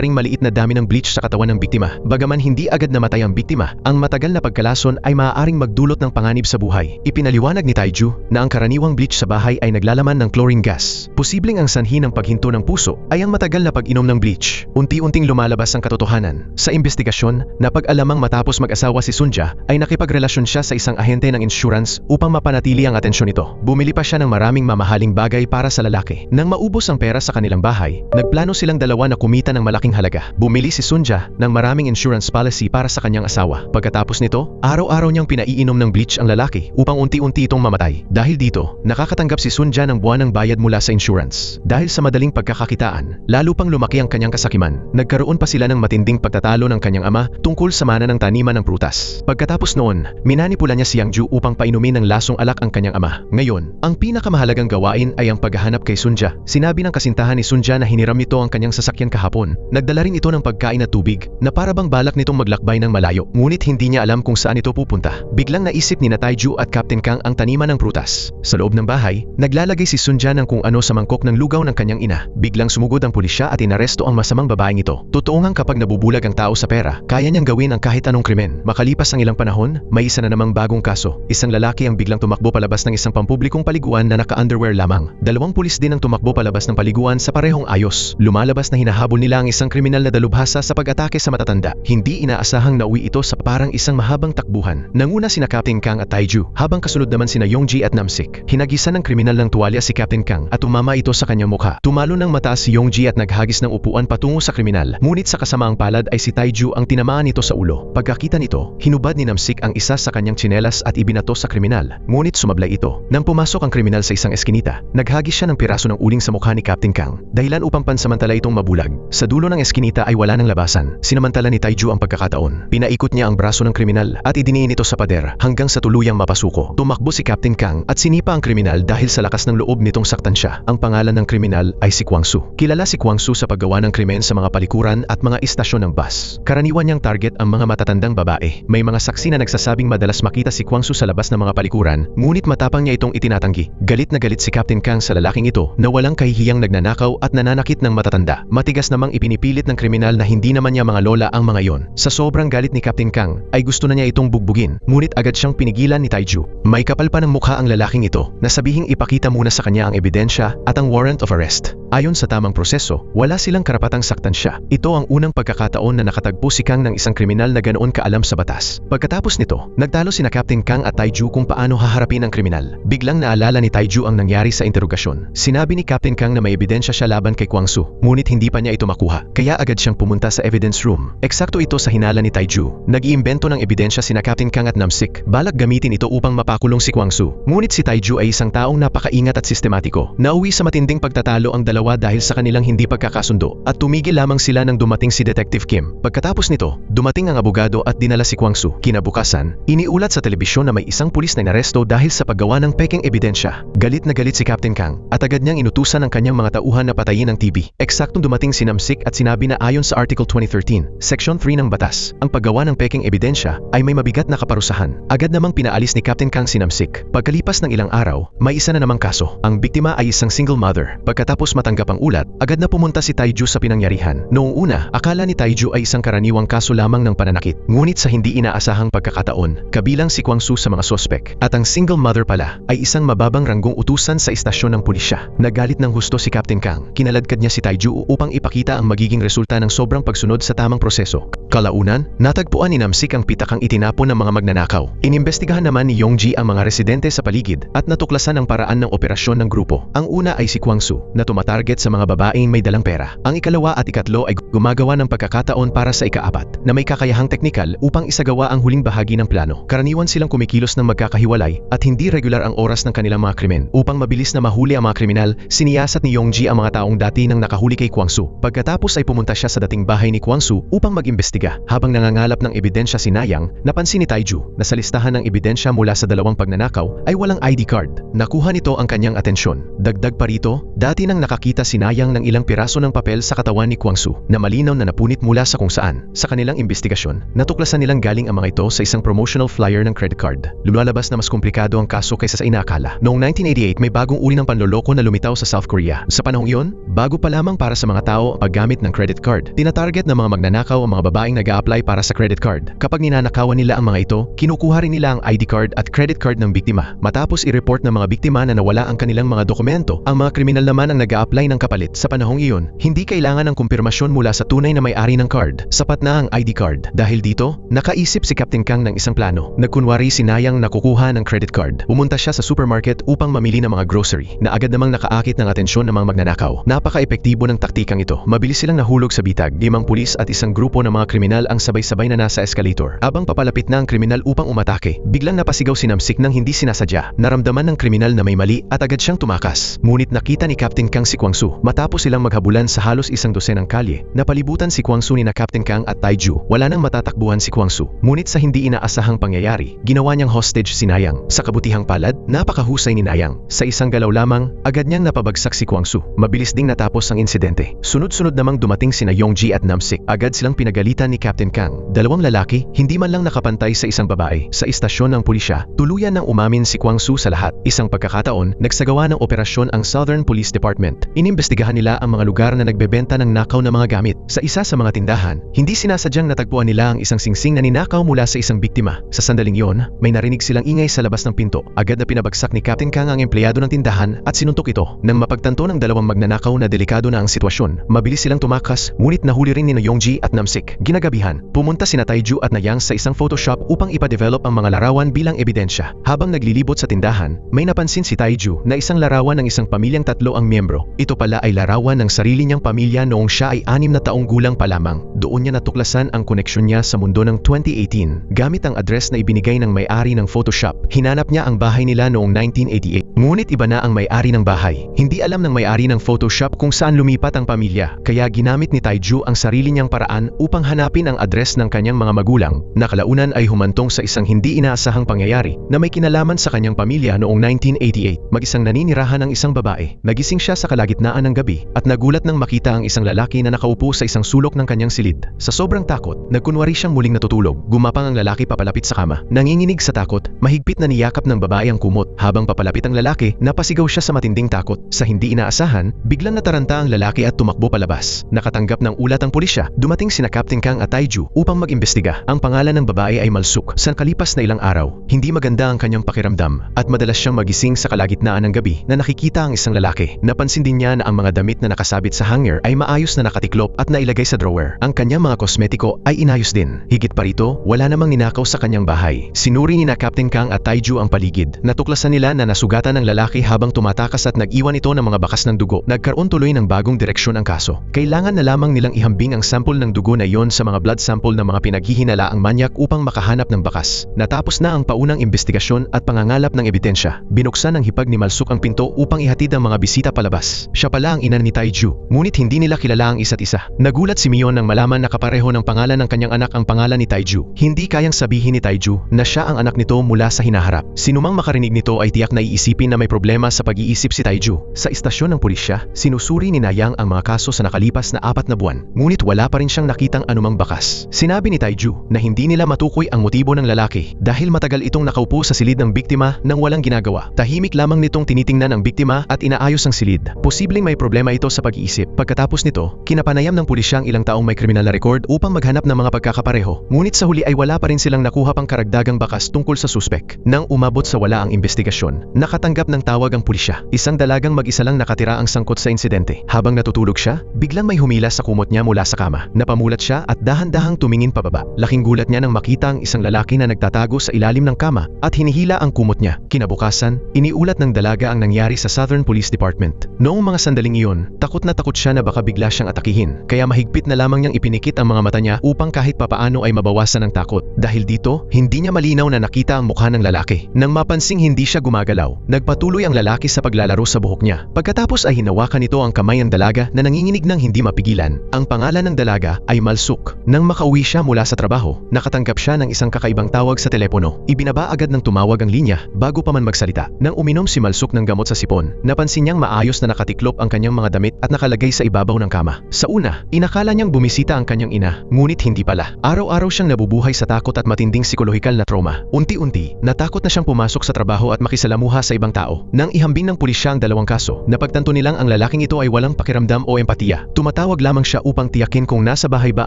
ring maliit na dami ng bleach sa katawan ng biktima. Bagaman hindi agad namatay ang biktima, ang matagal na pagkalason ay maaaring magdulot ng panganib sa buhay. Ipinaliwanag ni Taiju na ang karaniwang bleach sa bahay ay naglalaman ng chlorine gas. Posibleng ang sanhi ng paghinto ng puso ay ang matagal na pag-inom ng bleach. Unti-unting lumalabas ang katotohanan. Sa investigasyon, napag-alamang matapos mag-asawa si Sunja ay nakipagrelasyon siya sa isang ahente ng insurance upang mapanatili ang atensyon nito. Bumili pa siya ng maraming mamahaling bagay para sa lalaki. Nang maubos ang pera sa kanilang bahay, nagplano silang dalawa na kumita ng malaking halaga. Bumili si Sunja ng maraming insurance policy para sa kanyang asawa. Pagkatapos nito, araw-araw niyang pinaiinom ng bleach ang lalaki upang unti-unti itong mamatay. Dahil dito, nakakatanggap si Sunja ng buwanang bayad mula sa insurance. Dahil sa madaling pagkakakitaan, lalo pang lumaki ang kanyang kasakiman. Nagkaroon pa sila ng matinding pagtatalo ng kanyang ama tungkol sa mana ng taniman ng prutas. Pagkatapos noon, minanipula niya si Yang Ju upang painumin ng lasong alak ang kanyang ama. Ngayon, ang pinakamahalagang gawain ay ang paghahanap kay Sunja. Sinabi ng kasintahan ni Sunja na hiniram nito ang kanyang sasakyan kahapon. Nagdala rin ito ng pagkain at tubig na parabang balak nitong maglakbay ng malayo. Ngunit hindi niya alam kung saan ito pupunta. Biglang naisip ni Taiju at Captain Kang ang taniman ng prutas. Sa loob ng bahay, naglalagay si Sunja ng kung ano sa mangkok ng lugaw ng kanyang ina. Biglang sumugod ang pulisya at inaresto ang masamang babaeng ito. Totoo ngang kapag nabubulag ang tao sa pera, kaya niyang gawin ang kahit anong krimen. Makalipas ang ilang panahon, may isa na namang bagong kaso. Isang lalaki ang biglang tumakbo palabas ng isang pampublikong paliguan na naka-underwear lamang. Dalawang pulis din ang tumakbo palabas ng paliguan sa parehong ayos. Lumalabas na hinahabol nila ang isang kriminal na dalubhasa sa pag-atake sa matatanda. Hindi inaasahang nauwi ito sa parang isang mahabang takbuhan. Nanguna sina Captain Kang at Taiju, habang kasunod naman sina Yongji at Namsik. Hinagisan ng kriminal ng tuwalya si Captain Kang at tumama ito sa kanyang mukha. Tumalo ng mataas si Yongji at naghagis ng upuan patungo sa kriminal. Ngunit sa kasamaang palad ay si Taiju ang tinamaan nito sa ulo. Pagkakita nito, hinubad ni Namsik ang isa sa kanyang tsinelas at ibinato sa kriminal. Ngunit sumablay ito. Nang pumasok ang kriminal sa isang eskinita, naghagis siya ng piraso ng uling sa mukha ni Captain Kang, dahilan upang pansamantala itong mabulag. Sa dulo ng eskinita ay wala ng labasan. Sinamantala ni Taiju ang pagkakataon. Pinaikot niya ang braso ng kriminal at idiniin ito sa pader hanggang sa tuluyang mapasuko. Tumakbo si Captain Kang at sinipa ang kriminal dahil sa lakas ng loob nitong saktan siya. Ang pangalan ng kriminal ay si Kwangsu. Kilala si Kwangsu sa paggawa ng krimen sa mga palikuran at mga istasyon ng bus. Karaniwan niyang target ang mga matatandang babae. May mga saksi na nagsasabing madalas makita si Kwangsu sa labas ng mga palikuran, ngunit matapang niya itong itinatanggi. Galit na galit si Captain Kang sa lalaking ito na walang kahihiyang nagnanakaw at nananakit ng matatanda. Matigas namang ipinipilit ng kriminal na hindi naman niya mga lola ang mga yon. Sa sobrang galit ni Captain Kang, ay gusto na niya itong bugbugin, ngunit agad siyang pinigilan ni Taiju. May kapal pa ng mukha ang lalaking ito na sabihing ipakita muna sa kanya ang ebidensya at ang warrant of arrest. Ayon sa tamang proseso, wala silang karapatang saktan siya. Ito ang unang pagkakataon na nakatagpo si Kang ng isang kriminal na ganoon kaalam sa batas. Pagkatapos nito, nagtalo sina Captain Kang at Taiju kung paano haharapin ang kriminal. Biglang naalala ni Taiju ang nangyari sa interogasyon. Sinabi ni Captain Kang na may ebidensya siya laban kay Kwangsu, ngunit hindi pa niya ito makuha. Kaya agad siyang pumunta sa evidence room. Eksakto ito sa hinala ni Taiju. Nag-iimbento ng ebidensya sina Captain Kang at Namsik. Balak gamitin ito upang mapakulong si Kwangsu. Ngunit si Taiju ay isang taong napakaingat at sistematiko. Nauwi sa matinding pagtatalo ang dalawa dahil sa kanilang hindi pagkakasundo at tumigil lamang sila nang dumating si Detective Kim. Pagkatapos nito, dumating ang abogado at dinala si Kwangsu. Kinabukasan, iniulat sa telebisyon na may isang pulis na inaresto dahil sa paggawa ng pekeng ebidensya. Galit na galit si Captain Kang at agad niyang inutusan ang kanyang mga tauhan na patayin ang TV. Eksaktong dumating si Namsik at sinabi na ayon sa Article 2013, Section 3 ng batas, ang paggawa ng pekeng ebidensya ay may mabigat na kaparusahan. Agad namang pinaalis ni Captain Kang si Namsik. Pagkalipas ng ilang araw, may isa na namang kaso. Ang biktima ay isang single mother. Pagkatapos matanggap ang ulat, agad na pumunta si Taiju sa pinangyarihan. Noong una, akala ni Taiju ay isang karaniwang kaso lamang ng pananakit. Ngunit sa hindi inaasahang pagkakataon, kabilang si Kwangsu sa mga sospek. At ang single mother pala ay isang mababang ranggong utusan sa istasyon ng pulisya. Nagalit ng husto si Captain Kang. Kinaladkad niya si Taiju upang ipakita ang magiging resulta ng sobrang pagsunod sa tamang proseso. Kalaunan, natagpuan ni Namsik ang pitakang itinapon ng mga magnanakaw. Inimbestigahan naman ni Yongji ang mga residente sa paligid at natuklasan ang paraan ng operasyon ng grupo. Ang una ay si Kwangsu, na tumatawag tumatarget sa mga babaeng may dalang pera. Ang ikalawa at ikatlo ay gumagawa ng pagkakataon para sa ikaapat na may kakayahang teknikal upang isagawa ang huling bahagi ng plano. Karaniwan silang kumikilos ng magkakahiwalay at hindi regular ang oras ng kanilang mga krimen. Upang mabilis na mahuli ang mga kriminal, siniyasat ni Yongji ang mga taong dati nang nakahuli kay Kwangsu. Pagkatapos ay pumunta siya sa dating bahay ni Kwangsu upang mag-imbestiga. Habang nangangalap ng ebidensya si Nayang, napansin ni Taiju na sa listahan ng ebidensya mula sa dalawang pagnanakaw ay walang ID card. Nakuha nito ang kanyang atensyon. Dagdag pa rito, dati nang nakakita si Nayang ng ilang piraso ng papel sa katawan ni Kwangsu na malinaw na napunit mula sa kung saan. Sa kanilang investigasyon, natuklasan nilang galing ang mga ito sa isang promotional flyer ng credit card. Lumalabas na mas komplikado ang kaso kaysa sa inakala. Noong 1988, may bagong uri ng panloloko na lumitaw sa South Korea. Sa panahong iyon, bago pa lamang para sa mga tao ang paggamit ng credit card. Tinatarget ng mga magnanakaw ang mga babaeng nag-a-apply para sa credit card. Kapag ninanakawan nila ang mga ito, kinukuha rin nila ang ID card at credit card ng biktima. Matapos i-report ng mga biktima na nawala ang kanilang mga dokumento, ang mga kriminal naman ang nag-a-apply ng kapalit. Sa panahong iyon, hindi kailangan ng kumpirmasyon mula sa tunay na may-ari ng card. Sapat na ang ID card. Dahil dito, nakaisip si Captain Kang ng isang plano. Nagkunwari si Nayang na kukuha ng credit card. Pumunta siya sa supermarket upang mamili ng mga grocery na agad namang nakaakit ng atensyon ng mga magnanakaw. Napaka-epektibo ng taktikang ito. Mabilis silang nahulog sa bitag. 5 pulis at isang grupo ng mga kriminal ang sabay-sabay na nasa escalator. Abang papalapit na ang kriminal upang umatake, biglang napasigaw si Namsik nang hindi sinasadya. Naramdaman ng kriminal na may mali at agad siyang tumakas. Ngunit nakita ni Captain Kang si Kwangsu. Matapos silang maghabulan sa halos isang dosenang kalye, napalibutan si Kwangsu ni na Captain Kang at Taiju. Wala nang matatakbuhan si Kwangsu. Ngunit sa hindi inaasahang pangyayari, ginawa niyang hostage si Nayang. Sa kabutihang palad, napakahusay ni Nayang. Sa isang galaw lamang, agad niyang napabagsak si Kwangsu. Mabilis ding natapos ang insidente. Sunod-sunod namang dumating sina Yongji at Namsik. Agad silang pinagalitan ni Captain Kang. Dalawang lalaki, hindi man lang nakapantay sa isang babae. Sa istasyon ng pulisya, tuluyan nang umamin si Kwangsu sa lahat. Isang pagkakataon, nagsagawa ng operasyon ang Southern Police Department. Inimbestigahan nila ang mga lugar na nagbebenta ng nakaw na mga gamit. Sa isa sa mga tindahan, hindi sinasadyang natagpuan nila ang isang singsing na ninakaw mula sa isang biktima. Sa sandaling yon, may narinig silang ingay sa labas ng pinto. Agad na pinabagsak ni Captain Kang ang empleyado ng tindahan at sinuntok ito. Nang mapagtanto ng dalawang magnanakaw na delikado na ang sitwasyon, mabilis silang tumakas, ngunit nahuli rin ni Yongji at Namsik. Ginagabihan, pumunta sina Taiju at Nayang sa isang photoshop upang ipa-develop ang mga larawan bilang ebidensya. Habang naglilibot sa tindahan, may napansin si Taiju na isang larawan ng isang pamilyang 3 ang miyembro. Ito pala ay larawan ng sarili niyang pamilya noong siya ay 6 na taong gulang pa lamang. Doon niya natuklasan ang koneksyon niya sa mundo ng 2018. Gamit ang address na ibinigay ng may-ari ng Photoshop, hinanap niya ang bahay nila noong 1988. Ngunit iba na ang may-ari ng bahay. Hindi alam ng may-ari ng Photoshop kung saan lumipat ang pamilya, kaya ginamit ni Taiju ang sarili niyang paraan upang hanapin ang address ng kanyang mga magulang. Nakalaunan ay humantong sa isang hindi inaasahang pangyayari na may kinalaman sa kanyang pamilya noong 1988. Mag-isang naninirahan ang isang babae. Nagising siya sa kalagitnaan ng gabi at nagulat nang makita ang isang lalaki na nakaupo sa isang sulok ng kanyang silid. Sa sobrang takot, nagkunwari siyang muling natutulog. Gumapang ang lalaki papalapit sa kama. Nanginginig sa takot, mahigpit na niyakap ng babae ang kumot. Habang papalapit ang lalaki, napasigaw siya sa matinding takot. Sa hindi inaasahan, biglang nataranta ang lalaki at tumakbo palabas. Nakatanggap ng ulat ang pulisya. Dumating sina Captain Kang at Taiju upang mag-imbestiga. Ang pangalan ng babae ay Malsuk. Sa kalipas na ilang araw, hindi maganda ang kanyang pakiramdam at madalas siyang magising sa kalagitnaan ng gabi na nakikita ang isang lalaki. Napansin din niya na ang mga damit na nakasabit sa hanger ay maayos na nakatiklop at nailagay sa drawer. Ang kanyang mga kosmetiko ay inayos din. Higit pa rito, wala namang ninakaw sa kanyang bahay. Sinuri ni na Captain Kang at Taiju ang paligid. Natuklasan nila na nasugatan ng lalaki habang tumatakas at nag-iwan ito ng mga bakas ng dugo. Nagkaroon tuloy ng bagong direksyon ang kaso. Kailangan na lamang nilang ihambing ang sample ng dugo na iyon sa mga blood sample ng mga pinaghihinalaang manyak upang makahanap ng bakas. Natapos na ang paunang investigasyon at pangangalap ng ebidensya. Binuksan ng hipag ni Malsuk ang pinto upang ihatid ang mga bisita palabas. Siya pala ang ina ni Taiju, ngunit hindi nila kilala ang isa't isa. Nagulat si Mion nang malaman na kapareho ng pangalan ng kanyang anak ang pangalan ni Taiju. Hindi kayang sabihin ni Taiju na siya ang anak nito mula sa hinaharap. Sinumang makarinig nito ay tiyak na iisipin na may problema sa pag-iisip si Taiju. Sa istasyon ng pulisya, sinusuri ni Nayang ang mga kaso sa nakalipas na 4 na buwan, ngunit wala pa rin siyang nakitang anumang bakas. Sinabi ni Taiju na hindi nila matukoy ang motibo ng lalaki dahil matagal itong nakaupo sa silid ng biktima nang walang ginagawa. Tahimik lamang nitong tinitingnan ang biktima at inaayos ang silid. Posibleng may problema ito sa pag-iisip. Pagkatapos nito, kinapanayam ng pulisya ang ilang taong may kriminal na record upang maghanap ng mga pagkakapareho. Ngunit sa huli ay wala pa rin silang nakuha pang karagdagang bakas tungkol sa suspek. Nang umabot sa wala ang investigasyon, nakatanggap ng tawag ang pulisya. Isang dalagang mag-isa lang nakatira ang sangkot sa insidente. Habang natutulog siya, biglang may humila sa kumot niya mula sa kama. Napamulat siya at dahan-dahang tumingin pababa. Laking gulat niya nang makita ang isang lalaki na nagtatago sa ilalim ng kama at hinihila ang kumot niya. Kinabukasan, iniulat ng dalaga ang nangyari sa Southern Police Department. Noong Noong mga sandaling iyon, takot na takot siya na baka bigla siyang atakihin, kaya mahigpit na lamang niyang ipinikit ang mga mata niya upang kahit papaano ay mabawasan ang takot. Dahil dito, hindi niya malinaw na nakita ang mukha ng lalaki. Nang mapansing hindi siya gumagalaw, nagpatuloy ang lalaki sa paglalaro sa buhok niya. Pagkatapos ay hinawakan nito ang kamay ng dalaga na nanginginig ng hindi mapigilan. Ang pangalan ng dalaga ay Malsuk. Nang makauwi siya mula sa trabaho, nakatanggap siya ng isang kakaibang tawag sa telepono. Ibinaba agad ng tumawag ang linya bago pa man magsalita. Nang uminom si Malsuk ng gamot sa sipon, napansin niyang maayos na nakatiklop ang kanyang mga damit at nakalagay sa ibabaw ng kama. Sa una, inakala niyang bumisita ang kanyang ina, ngunit hindi pala. Araw-araw siyang nabubuhay sa takot at matinding psikolohikal na trauma. Unti-unti, natakot na siyang pumasok sa trabaho at makisalamuha sa ibang tao. Nang ihambing ng pulisya ang dalawang kaso, napagtanto nilang ang lalaking ito ay walang pakiramdam o empatiya. Tumatawag lamang siya upang tiyakin kung nasa bahay ba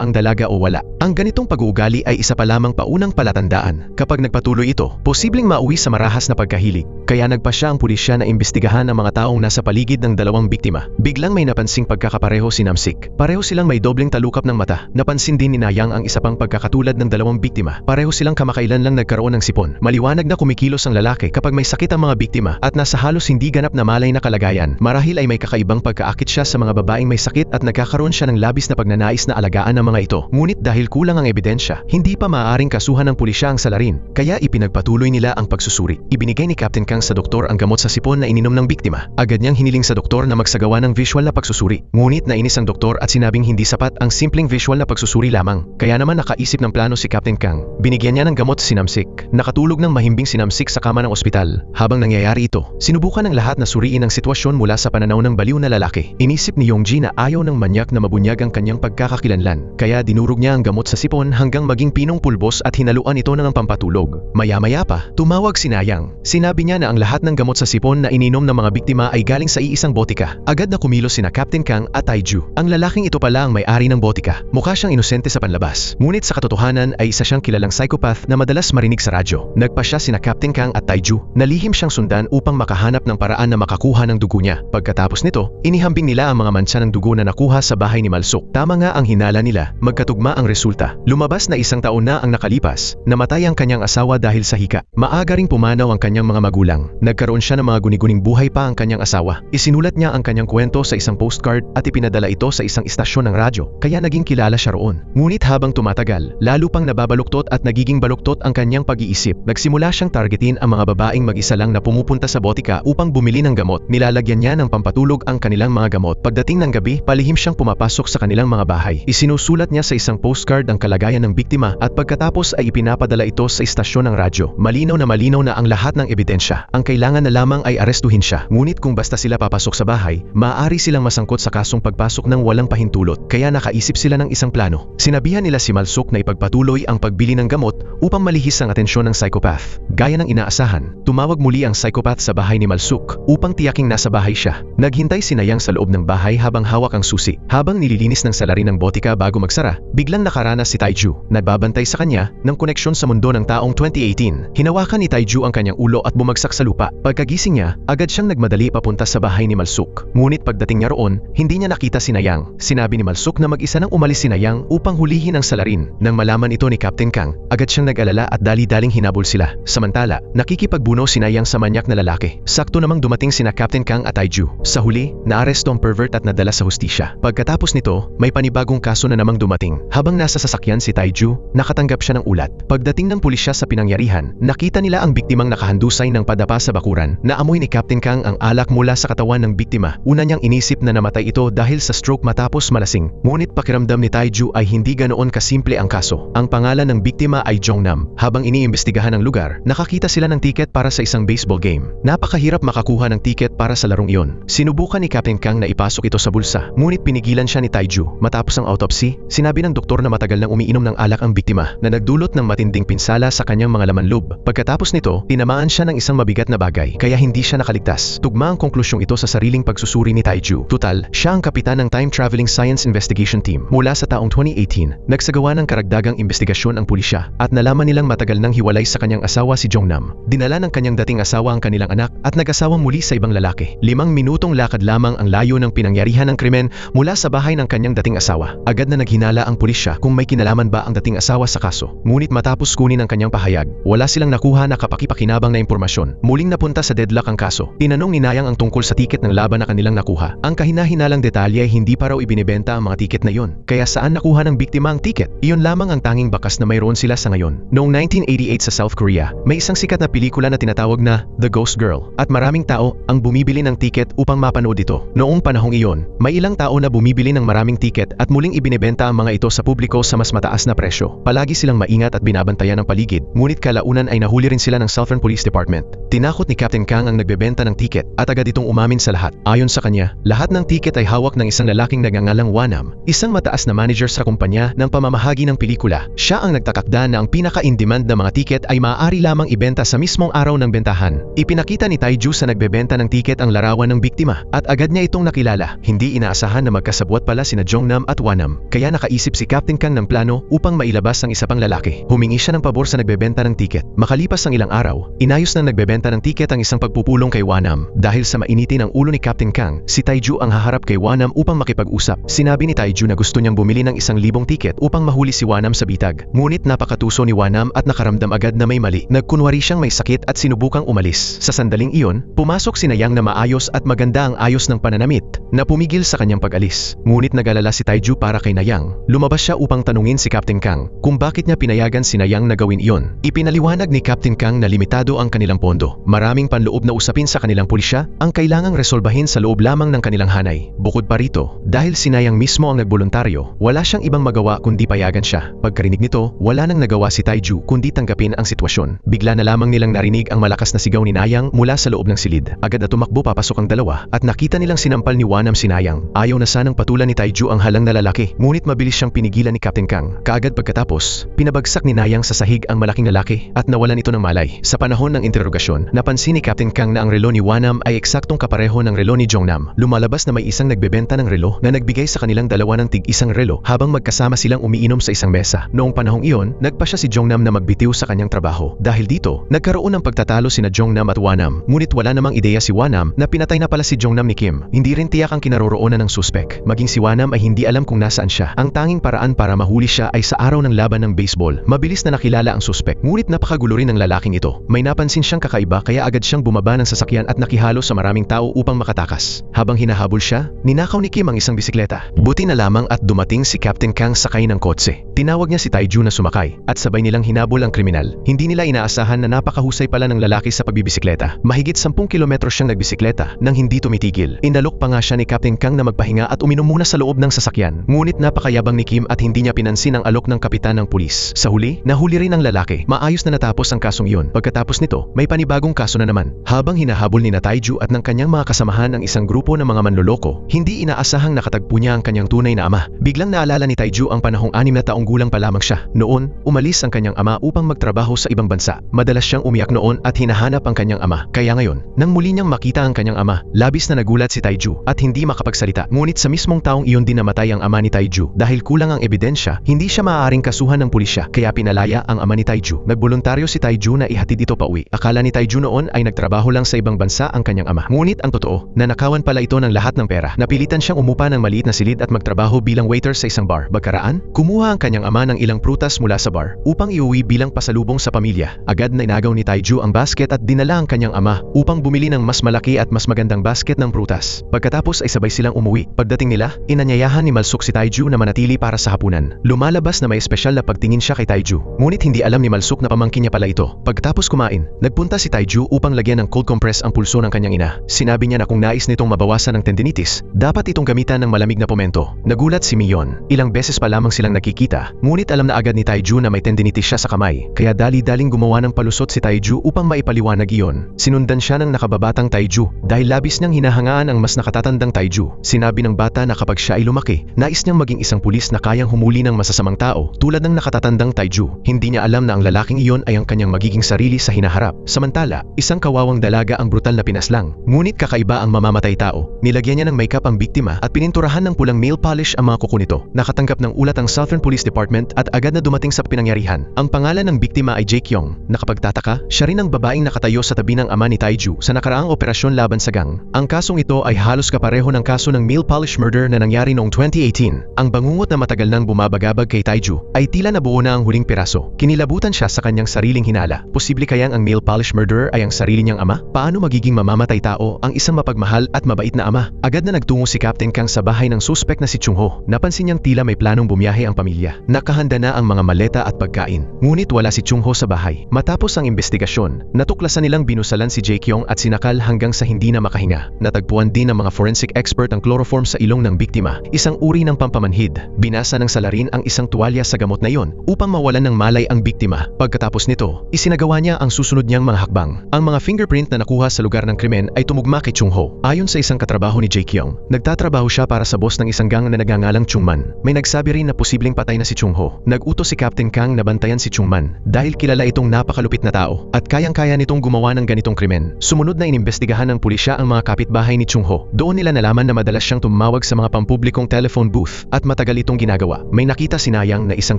ang dalaga o wala. Ang ganitong pag-uugali ay isa pa lamang paunang palatandaan. Kapag nagpatuloy ito, posibleng mauwi sa marahas na pagkahilig. Kaya nagpa siya ang pulisya na imbestigahan ang mga taong nasa paligid ng dalawang biktima. Biglang may napansing pagkakapareho si Namsik. Pareho silang may dobleng talukap ng mata. Napansin din ni Nayang ang isa pang pagkakatulad ng dalawang biktima. Pareho silang kamakailan lang nagkaroon ng sipon. Maliwanag na kumikilos ang lalaki kapag may sakit ang mga biktima at nasa halos hindi ganap na malay na kalagayan. Marahil ay may kakaibang pagkaakit siya sa mga babaeng may sakit at nagkakaroon siya ng labis na pagnanais na alagaan ng mga ito. Ngunit dahil kulang ang ebidensya, hindi pa maaaring kasuhan ng pulisya ang salarin. Kaya ipinagpatuloy nila ang pagsusuri. Ibinigay ni Captain Kang sa doktor ang gamot sa sipon na ininom ng biktima. Agad niyang hiniling sa doktor na magsagawa ng visual na pagsusuri. Ngunit nainis ang doktor at sinabing hindi sapat ang simpleng visual na pagsusuri lamang. Kaya naman nakaisip ng plano si Captain Kang. Binigyan niya ng gamot si Namsik. Nakatulog ng mahimbing si Namsik sa kama ng ospital. Habang nangyayari ito, sinubukan ng lahat na suriin ang sitwasyon mula sa pananaw ng baliw na lalaki. Inisip ni Yongji na ayaw ng manyak na mabunyag ang kanyang pagkakakilanlan. Kaya dinurog niya ang gamot sa sipon hanggang maging pinong pulbos at hinaluan ito ng pampatulog. Maya-maya pa, tumawag si Nayang. Sinabi niya na ang lahat ng gamot sa sipon na ininom ng mga biktima ay galing sa iisang botika. Agad na kumilos sina Captain Kang at Taiju. Ang lalaking ito pala ang may-ari ng botika. Mukha siyang inosente sa panlabas. Ngunit sa katotohanan ay isa siyang kilalang psychopath na madalas marinig sa radyo. Nagpa siya sina Captain Kang at Taiju na lihim siyang sundan upang makahanap ng paraan na makakuha ng dugo niya. Pagkatapos nito, inihambing nila ang mga mantsa ng dugo na nakuha sa bahay ni Malsuk. Tama nga ang hinala nila, magkatugma ang resulta. Lumabas na 1 taon na ang nakalipas. Namatay ang kanyang asawa dahil sa hika. Maaga ring pumanaw ang kanyang mga magulang. Nagkaroon siya ng mga guni-guning buhay pa ang kanyang asawa. Isinulat niya ang kanyang kwento sa isang postcard at ipinadala ito sa isang istasyon ng radyo, kaya naging kilala siya roon. Ngunit habang tumatagal, lalo pang nababaluktot at nagiging baluktot ang kanyang pag-iisip. Nagsimula siyang targetin ang mga babaeng mag-isa lang na pumupunta sa botika upang bumili ng gamot. Nilalagyan niya ng pampatulog ang kanilang mga gamot. Pagdating ng gabi, palihim siyang pumapasok sa kanilang mga bahay. Isinusulat niya sa isang postcard ang kalagayan ng biktima at pagkatapos ay ipinapadala ito sa istasyon ng radyo. Malinaw na ang lahat ng ebidensya. Ang kailangan na lamang ay arestuhin siya. Ngunit kung basta sila papasok sa bahay, maaari silang masangkot sa kasong pagpasok ng walang pahintulot. Kaya nakaisip sila ng isang plano. Sinabihan nila si Malsuk na ipagpatuloy ang pagbili ng gamot upang malihis ang atensyon ng psychopath. Gaya ng inaasahan, tumawag muli ang psychopath sa bahay ni Malsuk upang tiyaking nasa bahay siya. Naghintay si Nayang sa loob ng bahay habang hawak ang susi. Habang nililinis ng salarin ng botika bago magsara, biglang nakaranas si Taiju. Nagbabantay sa kanya ng koneksyon sa mundo ng taong 2018. Hinawakan ni Taiju ang kanyang ulo at bumagsak sa lupa. Pagkagising niya, agad siyang nagmadali papunta sa bahay ni Malsuk. Ngunit pagdating niya roon, hindi niya nakita si Nayang. Sinabi ni Malsuk na mag-isa nang umalis si Nayang upang hulihin ang salarin. Nang malaman ito ni Captain Kang, agad siyang nag-alala at dali-daling hinabol sila. Samantala, nakikipagbuno si Nayang sa manyak na lalaki. Sakto namang dumating sina Captain Kang at Taiju. Sa huli, naaresto ang pervert at nadala sa hustisya. Pagkatapos nito, may panibagong kaso na namang dumating. Habang nasa sasakyan si Taiju, nakatanggap siya ng ulat. Pagdating ng pulisya sa pinangyarihan, nakita nila ang biktimang nakahandusay ng padapa sa bakuran. Naamoy ni Captain Kang ang alak mula sa katawan ng biktima. Una niyang inisip na namatay ito dahil sa stroke matapos malasing. Ngunit pakiramdam ni Taiju ay hindi ganoon kasimple ang kaso. Ang pangalan ng biktima ay Jongnam. Habang iniimbestigahan ang lugar, nakakita sila ng tiket para sa isang baseball game. Napakahirap makakuha ng tiket para sa larong iyon. Sinubukan ni Captain Kang na ipasok ito sa bulsa, ngunit pinigilan siya ni Taiju. Matapos ang autopsy, sinabi ng doktor na matagal nang umiinom ng alak ang biktima na nagdulot ng matinding pinsala sa kanyang mga laman loob. Pagkatapos nito, tinamaan siya ng isang mabigat na bagay kaya hindi siya nakaligtas. Tugma ang konklusyong ito sa sariling pagsusuri ni Taiju. Tutal, siya ang kapitan ng Time Traveling Science Investigation Team. Mula sa taong 2018, nagsagawa ng karagdagang investigasyon ang pulisya at nalaman nilang matagal nang hiwalay sa kanyang asawa si Jongnam. Dinala ng kanyang dating asawa ang kanilang anak at nag-asawa muli sa ibang lalaki. 5 minutong lakad lamang ang layo ng pinangyarihan ng krimen mula sa bahay ng kanyang dating asawa. Agad na naghinala ang pulisya kung may kinalaman ba ang dating asawa sa kaso. Ngunit matapos kunin ang kanyang pahayag, wala silang nakuha na kapakipakinabang na impormasyon. Muling napunta sa deadlock ang kaso. Tinanong ni Nayang ang tungkol sa tiket ng laban laban na kanilang nakuha. Ang kahina-hinalang detalye ay hindi pa raw ibinebenta ang mga tiket na iyon. Kaya saan nakuha ng biktima ang tiket? Iyon lamang ang tanging bakas na mayroon sila sa ngayon. Noong 1988 sa South Korea, may isang sikat na pelikula na tinatawag na The Ghost Girl at maraming tao ang bumibili ng tiket upang mapanood ito. Noong panahong iyon, may ilang tao na bumibili ng maraming tiket at muling ibinebenta ang mga ito sa publiko sa mas mataas na presyo. Palagi silang maingat at binabantayan ng paligid, ngunit kalaunan ay nahuli rin sila ng Southern Police Department. Tinakot ni Captain Kang ang nagbebenta ng tiket at agad itong umamin sa lahat. Ayon sa kanya, lahat ng tiket ay hawak ng isang lalaking nagngangalang Wanam, isang mataas na manager sa kumpanya ng pamamahagi ng pelikula. Siya ang nagtakakda na ang pinaka-in-demand na mga tiket ay maaari lamang ibenta sa mismong araw ng bentahan. Ipinakita ni Taiju sa nagbebenta ng tiket ang larawan ng biktima at agad niya itong nakilala. Hindi inaasahan na magkasabwat pala sina Jongnam at Wanam, kaya nakaisip si Captain Kang ng plano upang mailabas ang isa pang lalaki. Humingi siya ng pabor sa nagbebenta ng tiket. Makalipas ang ilang araw, inayos ng nagbebenta ng tiket ang isang pagpupulong kay Wanam. Dahil sa mainitin ang ulo ni Captain Kang, si Taiju ang haharap kay Wanam upang makipag-usap. Sinabi ni Taiju na gusto niyang bumili ng 1,000 tiket upang mahuli si Wanam sa bitag. Ngunit napakatuso ni Wanam at nakaramdam agad na may mali. Nagkunwari siyang may sakit at sinubukang umalis. Sa sandaling iyon, pumasok si Nayang na maayos at maganda ang ayos ng pananamit na pumigil sa kanyang pag-alis. Ngunit nag-alala si Taiju para kay Nayang. Lumabas siya upang tanungin si Captain Kang kung bakit niya pinayagan si Nayang na gawin iyon. Ipinaliwanag ni Captain Kang na limitado ang kanilang pondo. Maraming panloob na usapin sa kanilang pulisya ang kailangang resolbahin sa loob lamang ng kanilang hanay. Bukod pa rito, dahil si Nayang mismo ang nagboluntaryo, wala siyang ibang magawa kundi payagan siya. Pagkarinig nito, wala nang nagawa si Taiju kundi tanggapin ang sitwasyon. Bigla na lamang nilang narinig ang malakas na sigaw ni Nayang mula sa loob ng silid. Agad na tumakbo papasok ang dalawa at nakita nilang sinampal ni Wanam si Nayang. Ayaw na sanang patulan ni Taiju ang halang na lalaki, ngunit mabilis siyang pinigilan ni Captain Kang. Kaagad pagkatapos, pinabagsak ni Nayang sa sahig ang malaking lalaki at nawalan ito ng malay. Sa panahon ng interogasyon, napansin ni Captain Kang na ang relo ni Wanam ay eksaktong kapareho ng relo ni Jongnam. Lumalabas na may isang nagbebenta ng relo na nagbigay sa kanilang dalawa ng tig-isang relo habang magkasama silang umiinom sa isang mesa. Noong panahong iyon, nagpa siya si Jongnam na magbitiw sa kanyang trabaho. Dahil dito, nagkaroon ng pagtatalo sina Jongnam at Wanam. Ngunit wala namang ideya si Wanam na pinatay na pala si Jongnam ni Kim. Hindi rin tiyak ang kinaroroonan ng suspek. Maging si Wanam ay hindi alam kung nasaan siya. Ang tanging paraan para mahuli siya ay sa araw ng laban ng baseball. Mabilis na nakilala ang suspek, ngunit napakagulo rin ng lalaking ito. May napansin siyang kakaiba kaya agad siyang bumaba ng sasakyan at nakihalo sa maraming tao upang makatakas. Habang hinahabol siya, ninakaw ni Kim ang isang bisikleta. Buti na lamang at dumating si Captain Kang sakay ng kotse. Tinawag niya si Taiju na sumakay at sabay nilang hinabol ang kriminal. Hindi nila inaasahan na napakahusay pala ng lalaki sa pagbibisikleta. Mahigit 10 kilometro siyang nagbisikleta nang hindi tumitigil. Inalok pa nga siya ni Captain Kang na magpahinga at uminom muna sa loob ng sasakyan. Ngunit napakayabang ni Kim at hindi niya pinansin ang alok ng kapitan ng pulis. Sa huli, nahuli rin ang lalaki. Maayos na natapos ang kasong iyon. Pagkatapos nito, may panibagong kaso na naman. Habang hinahabol ni Taiju at ng kanyang mga kasamahan ang isang grupo ng mga manloloko, hindi inaasahang nakatagpo niya ang kanyang tunay na ama. Biglang naalala ni Taiju ang panahong 6 na taong gulang pa lamang siya. Noon, umalis ang kanyang ama upang magtrabaho sa ibang bansa. Madalas siyang umiyak noon at hinahanap ang kanyang ama. Kaya ngayon, nang muli niyang makita ang kanyang ama, labis na nagulat si Taiju at hindi makapagsalita. Ngunit sa mismong taong iyon din namatay ang ama ni Taiju. Dahil kulang ang ebidensya, hindi siya maaaring kasuhan ng pulisya, kaya pinalaya ang ama ni Taiju. Nagboluntaryo si Taiju na ihatid ito pauwi. Akala ni Taiju noon ay nagtrabaho lang sa ibang bansa ang kanyang ama. Ngunit ang totoo, nanakawan pala ito ng lahat ng pera. Napilitan siyang umupa ng maliit na silid at magtrabaho bilang waiter sa isang bar. Bagkaraan, kumuha ang kanyang ama ng ilang prutas mula sa bar upang iuwi bilang pasalubong sa pamilya. Agad na inagaw ni Taiju ang basket at dinala ang kanyang ama upang bumili ng mas malaki at mas magandang basket ng prutas. Pagkatapos ay sabay silang umuwi. Pagdating nila, inanyayahan ni Malsuk si Taiju na manatili para sa hapunan. Lumalabas na may espesyal na pagtingin siya kay Taiju. Ngunit hindi alam ni Malsuk na pamangkin niya pala ito. Pagkatapos kumain, nagpunta si Taiju upang lagyan ng cold compress ang pulso ng kanyang ina. Sinabi niya na kung nais nitong mabawasan ng tendinitis, dapat itong gamitan ng malamig na pomento. Nagulat si Mion. Ilang beses pa lamang silang nakikita, ngunit alam na agad ni Taiju na may tendinitis siya sa kamay. Kaya dali-daling gumawa ng palusot si Taiju upang maipaliwanag iyon. Sinundan siya ng nakababatang Taiju dahil labis niyang hinahangaan ang mas nakatatandang Taiju. Sinabi ng bata na kapag siya ay lumaki, nais niyang maging isang pulis na kayang humuli ng masasamang tao tulad ng nakatatandang Taiju. Hindi niya alam na ang lalaking iyon ay ang kanyang magiging sarili sa hinaharap. Samantala, isang kawawang dalaga ang brutal na pinaslang. Ngunit kakaiba ang mamamatay tao. Nilagyan niya ng makeup ang biktima at pininturahan ng pulang nail polish ang mga kuko nito. Nakatanggap ng ulat ang Southern Police Department at agad na dumating sa pinangyarihan. Ang pangalan ng biktima ay Jake Yong. Nakapagtataka, siya rin ang babaeng nakatayo sa tabi ng ama ni Taiju sa nakaraang operasyon laban sa gang. Ang kasong ito ay halos kapareho ng kaso ng nail polish murder na nangyari noong 2018. Ang bangungot na matagal nang bumabagabag kay Taiju ay tila nabuo na ang huling piraso. Kinilabutan siya sa kanyang sariling hinala. Posible kayang ang nail polish murderer ay ang sarili niyang ama? Paano magiging mamamatay tao ang isang mapagmahal at mabait na ama. Agad na nagtungo si Captain Kang sa bahay ng suspect na si Chung-ho. Napansin niyang tila may planong bumiyahe ang pamilya. Nakahanda na ang mga maleta at pagkain. Ngunit wala si Chung-ho sa bahay. Matapos ang investigasyon, natuklasan nilang binusalan si Jae-kyung at sinakal hanggang sa hindi na makahinga. Natagpuan din ng mga forensic expert ang chloroform sa ilong ng biktima, isang uri ng pampamanhid. Binasa ng salarin ang isang tuwalya sa gamot na iyon upang mawalan ng malay ang biktima. Pagkatapos nito, isinagawa niya ang susunod niyang mga hakbang. Ang mga fingerprint na nakuha sa lugar ng krimen ay tumugma kay Chung-ho. Ayon sa isang katrabaho ni Jae-kyung, nagtatrabaho siya para sa boss ng isang gang na nagngangalang Chung-man. May nagsabi rin na posibleng patay na si Chung-ho. Nag-utos si Captain Kang na bantayan si Chung-man dahil kilala itong napakalupit na tao at kayang-kaya nitong gumawa ng ganitong krimen. Sumunod na inimbestigahan ng pulisya ang mga kapitbahay ni Chung-ho. Doon nila nalaman na madalas siyang tumawag sa mga pampublikong telephone booth at matagal itong ginagawa. May nakita si Nayang na isang